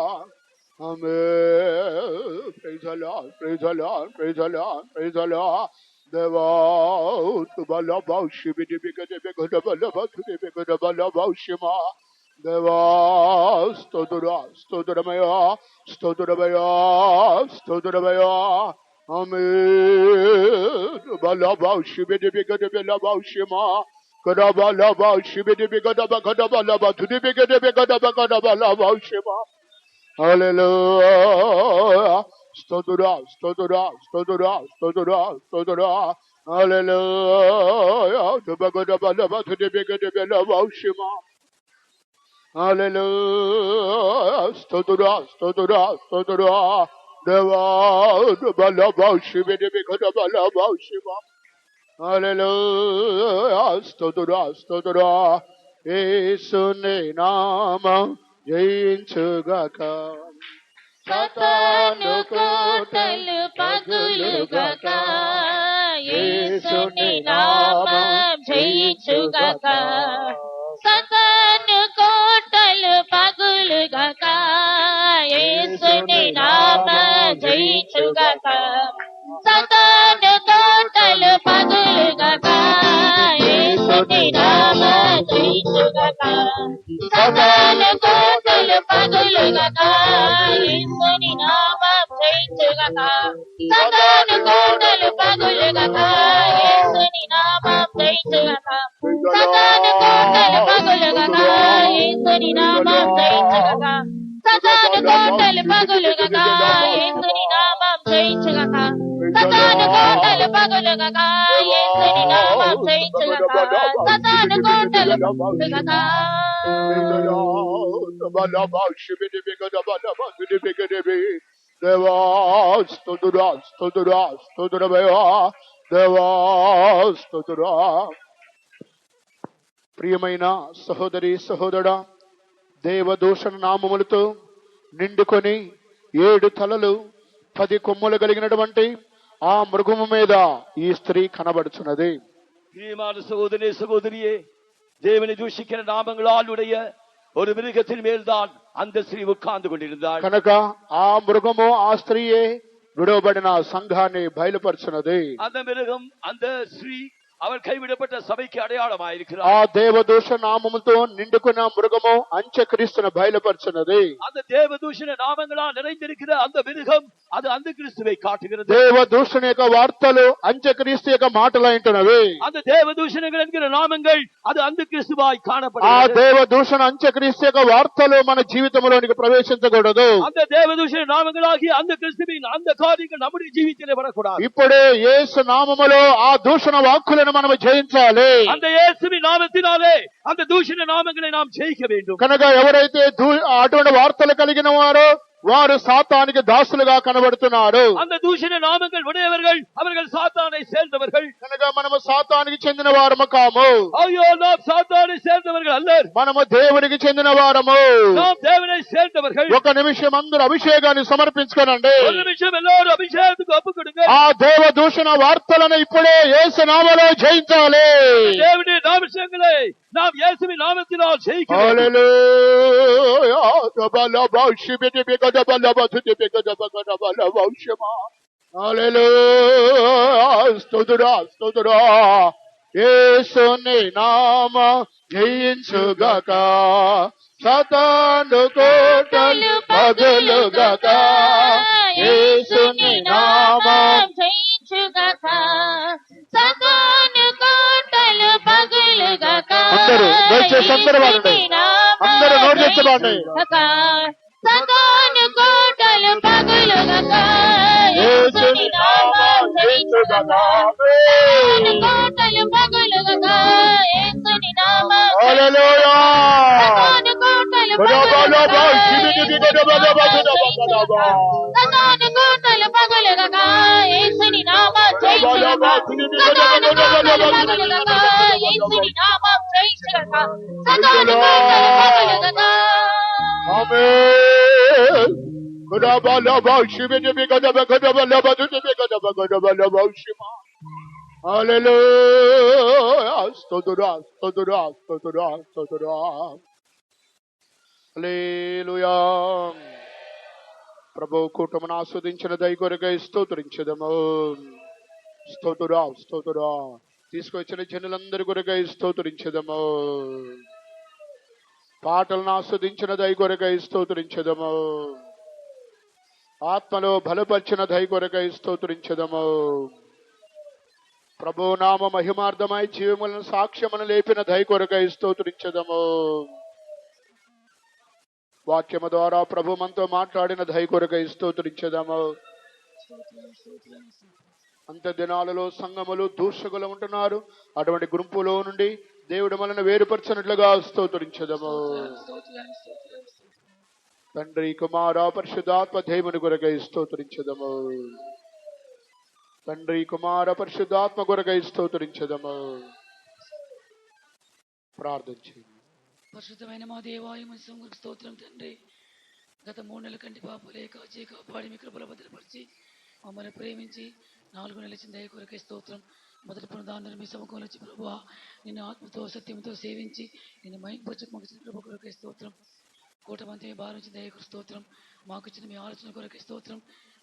amen praise the lord praise the lord praise the lord praise the lord దేవా తుబల బౌషిబిడి బిగదే బిగద బల బతుది బిగద బల బౌషిమా దేవా స్తోత్రం స్తోత్రమయ్యా స్తోత్రమయ్యా స్తోత్రమయ్యా ఆమేన్ బల బౌషిబిడి బిగదే బల బౌషిమా కరబల బౌషిబిడి బిగద బగద బల బతుది బిగదే బిగద బగద బల బౌషిమా హల్లెలూయా స్తోత్రం స్తోత్రం స్తోత్రం స్తోత్రం స్తోత్రం హల్లెలూయా బగద బల బతుది బిగదే బల బౌషిమా హల్లెలూయా స్తోత్రం స్తోత్రం స్తోత్రం దేవా బల బౌషిబిడి బిగద బల బౌషిమా హల్లెలూయా స్తోత్రం స్తోత్రం యేసుని నామం జయించుగాక సాతాను కోటలు పగులుగాక యేసుని నామం జయించుగాక సాతాను కోటలు పగులుగాక యేసుని నామం జయించుగాక సాతాను కోటలు పగులుగాక యేసుని నామం జయించుగాక సాతాను కోటలు పగులుగాక యేసుని నామం జయించుగాక సాతాను కోటలు పగులుగాక యేసుని నామం జయించుగాక సాతాను కోటలు పగులుగాక యేసుని నామం జయించుగాక సాతాను కోటలు పగులుగాక యేసుని నామం జయించుగాక సాతాను కోటలు పగులుగాక యేసుని నామం జయించుగాక సాతాను కోటలు పగులుగాక బల బౌషిబిడి బిగద బల బతుది బిగదే దేవా స్తోత్రం స్తోత్రం స్తోత్రమయ్యా దేవా స్తోత్రం. ప్రియమైన సహోదరి సహోదరా, దేవదూషణ నామములతో నిండుకొని 7 తలలు 10 కొమ్ములు కలిగినటువంటి ఆ మృగము మీద ఈ స్త్రీ కనబడుచున్నది. பிரியமான சகோதரனே சகோதரியே, தேவனை தூஷிக்கிற நாமங்களால் உடைய ஒரு மிருகத்தின் மேல்தான் அந்த ஸ்திரீ உட்கார்ந்து கொண்டிருந்தாள். కనుక ఆ మృగము ఆ స్త్రీయే విడవబడిన సంఘాన్ని బయలుపరుచున్నది. அந்த மிருகம் அந்த ஸ்திரீ அவர் கைவிடப்பட்ட சபைக்கு அடையாளமாயிருக்கிறார். ఆ దేవదూషణ నామముతో నిండుకున్న మృగము అంత్యక్రీస్తును బయలుపరుచున్నది. அந்த தேவதூஷண நாமங்களால் நிறைந்திருக்கிற அந்த மிருகம் அது அந்த கிறிஸ்துவை காட்டுகிறது. దేవదూషణ యొక్క వార్తలు అంత్యక్రీస్తు యొక్క మాటలైంటున్నవి. அந்த தேவதூஷணங்கள் என்கிற நாமங்கள் அது அந்த கிறிஸ்துவாய் ఆ காணப்படுகிறது. దేవదూషణ అంత్యక్రీస్తు యొక్క వార్తలు మన జీవితంలోనికి ప్రవేశించకూడదు. அந்த தேவதூஷண நாமங்களாகிய அந்த கிறிஸ்துவின் அந்த காரியங்கள் நம்முடைய జీవితంలో வரக்கூடாது. ఇప్పుడే యేసు నామములో ఆ దూషణ వాక్కులను మనం జయించాలి. அந்த இயேசுவின் நாமத்தினாலே அந்த தூஷண நாமங்களை நாம் ஜெயிக்க வேண்டும். కనుక ఎవరైతే అటువంటి వార్తలు కలిగిన వారో వారు సాతానికి దాసులుగా కనబడుతున్నారు. அந்த தூஷண நாமங்கள் உடையவர்கள் அவர்கள் சாத்தானை சேர்ந்தவர்கள். కనుక మనము సాతానికి చెందిన వారము కాము. ஐயோ நாம் சாத்தானை சேர்ந்தவர்கள் அல்லர், మనము దేవునికి చెందిన వారము. நாம் தேவனை சேர்ந்தவர்கள். ఒక నిమిషం అందరూ అభిషేకాన్ని సమర్పించుకోనండి. ஒரு நிமிஷம் எல்லாரும் அபிஷேகத்துக்கு ஒப்பு கொடுங்க. ఆ దేవ దూషణ వార్తలను ఇప్పుడే యేసు నామములో జయించాలి. தேவனுடைய நாமங்களை நாம் இயேசுவின் நாமத்தினால் ஜெயிக்கிறோம். హల్లెలూయా. హల్లెలూయా. స్తుతురా స్తుతురా. యేసుని నామ జయించుగాక, సాతాను కోటలు పగులుగాక. యేసుని నామం జయించుగాక, సాతాను కోటలు పగులుగాక. అందరూ దయచేసి అందరూ వాడండి. అందరూ నోరు తెచ్చబాండి. సాతాను కోటలు పగులుగాక, యేసుని నామం జయించుగాక. సాతాను కోటలు పగులుగాక, యేసుని నామం. హల్లెలూయా. సాతాను కోటలు పగులుగాక, సాతాను కోటలు పగులుగాక, యేసుని నామం జయించుగాక. సాతాను కోటలు పగులుగాక, యేసుని నామం జయించుగాక. సాతాను కోటలు పగులుగాక. ఆమేన్. హల్లెలూయా. స్తుతురా స్తుతురా స్తుతురా స్తుతురా. హల్లెలూయా. ప్రభు కూటమును ఆస్వాదించిన దయ కొరకై స్తోత్రించదము. స్తోతురా స్తోతురా. తీసుకొచ్చిన జనులందరి కొరకై స్తోత్రించదము. పాటలను ఆస్వాదించిన దయ కొరకై స్తోత్రించదము. ఆత్మలో బలపరిచిన దయ కొరకై స్తోత్రించదము. ప్రభు నామ మహిమార్థమై జీవములను సాక్ష్యమును లేపిన దయ కొరకై స్తోత్రించదము. వాక్యము ద్వారా ప్రభు మనతో మాట్లాడిన దయ కొరకై స్తోత్రించదము. అంత దినాలలో సంఘములు దూషకులు ఉంటున్నారు. అటువంటి గుంపులో నుండి దేవుడు మనల్ని వేరుపరచినట్లుగా స్తోత్రించదము. తండ్రి కుమార పరిశుద్ధాత్మ దేవుని కొరకై స్తోత్రించదము. తండ్రి కుమార పరిశుద్ధాత్మ కొరకై స్తోత్రించదము. ప్రార్థన చేయండి. పరిశుద్ధమైన మా దేవాలయం స్తోత్రం తండ్రి. గత 3 నెలల కంటి పాపలే కాచి కాపాడి మీ కృపలో భద్రపరిచి మమ్మల్ని ప్రేమించి 4 నెలల దయ కొరకే స్తోత్రం. మొదటి పునరుద్ధానం మీ సముఖంలో వచ్చి ప్రభువా నిన్ను ఆత్మతో సత్యంతో సేవించి నిన్ను మైంపరచకు మాకు ఇచ్చిన కృప కొరకే స్తోత్రం. కూటమంతే భావించిన దయ స్తోత్రం. మాకు ఇచ్చిన మీ ఆలోచన కొరకే స్తోత్రం.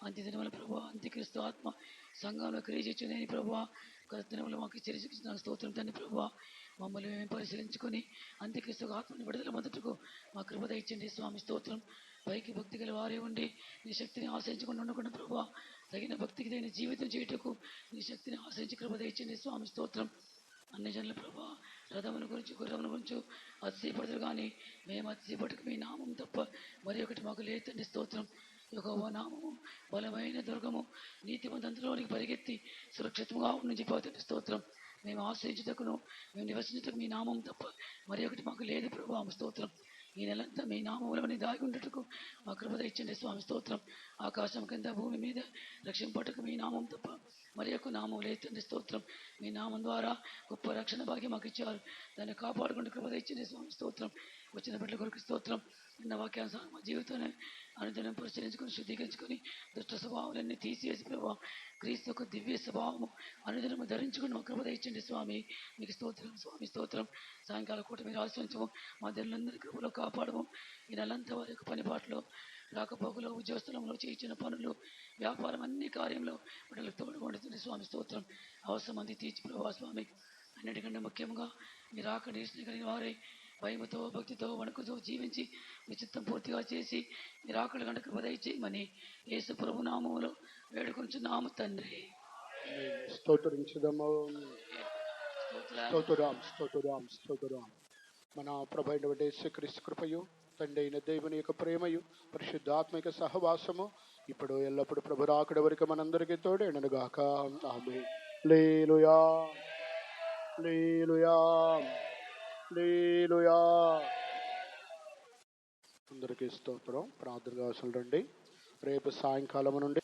అంత్యదినముల ప్రభువా అంత్యక్రీస్తు ఆత్మ సంఘంలో క్రియచేర్చునేని ప్రభువా గత దినములు మాకు చర్చించిన స్తోత్రం తండ్రి. ప్రభువా మమ్మల్ని మేము పరిశీలించుకొని అంత్యక్రీస్తు ఆత్మని విడుదల మొదటకు మా కృప ఇచ్చండి స్వామి స్తోత్రం. పైకి భక్తి గల వారే ఉండి నీ శక్తిని ఆశ్రయించకుండా ఉండకుండా ప్రభువా తగిన భక్తికి తగిన జీవితం చేయుటకు నీ శక్తిని ఆశ్రయించి కృప ఇచ్చండి స్వామి స్తోత్రం. అన్ని జనుల ప్రభా రథముల గురించి గుర్రముల గురించి అతిశయపడతారు కానీ మేము అతిశయపడకు మీ నామం తప్ప మరి ఒకటి మాకు లేదండి స్తోత్రం. యెహోవా నామము బలమైన దుర్గము నీతిమంతులోనికి పరిగెత్తి సురక్షితంగా నుంచి పోతుంది స్తోత్రం. మేము ఆశ్రయించుటకును మేము నివసించుటకు మీ నామం తప్ప మరి ఒకటి మాకు లేదు ప్రభు స్తోత్రం. ఈ నెలంతా మీ నామములని దాగి ఉండటకు మా కృప ఇచ్చండి స్వామి స్తోత్రం. ఆకాశం కింద భూమి మీద రక్షింపటకు మీ నామం తప్ప మరి యొక్క నామం లేదండి స్తోత్రం. మీ నామం ద్వారా గొప్ప రక్షణ భాగ్యం మాకు ఇచ్చారు. దాన్ని కాపాడుకుంటూ కృప ఇచ్చండి స్వామి స్తోత్రం. వచ్చిన బిడ్డల కొరకు స్తోత్రం. నిన్న వాక్యానుసారం మా జీవితాన్ని అనుదినం పరిశీలించుకొని శుద్ధీకరించుకొని దుష్ట స్వభావాలన్నీ తీసివేసి ప్రభావ క్రీస్తు యొక్క దివ్య స్వభావము అనుదినము ధరించుకుని మా కృప ఇచ్చండి స్వామి. మీకు స్తోత్రం స్వామి స్తోత్రం. సాయంకాల కూట మీరు ఆశ్రయించము మా దేవులందరి కృపలో కాపాడము. ఈ నెలంతా వారి యొక్క పనిపాట్లో రాకపోకలో ఉద్యోగస్థలంలో చేయించిన పనులు వ్యాపారం అన్ని కార్యంలో బిడ్డలకు తోడుకుంటుంది స్వామి స్తోత్రం. అవసరం అంది తీర్చి ప్రభావ స్వామి. అన్నిటికంటే ముఖ్యంగా మీరు ఆకలి కలిగిన వారే భయముతో భక్తితో వణుకుతో జీవించి మీ చిత్తం పూర్తిగా చేసి మీరు ఆకలి గంట కృప దయచేయమని యేసు ప్రభు నామములో వేడుకొంచున్నాము తండ్రి. స్తోత్రించుదాము. స్తోత్రం స్తోత్రం స్తోత్రం. మన ప్రభు అయినటువంటి యేసుక్రీస్తు కృపయు తండ్రి అయిన దేవుని యొక్క ప్రేమయు పరిశుద్ధాత్మిక సహవాసము ఇప్పుడు ఎల్లప్పుడు ప్రభు రాకడ వరకు మనందరికీ తోడేనగాక. ఆమేన్. హల్లెలూయా హల్లెలూయా హల్లెలూయా. అందరికీ స్తోత్రం. ప్రార్థన అవసరం రండి. రేపు సాయంకాలం నుండి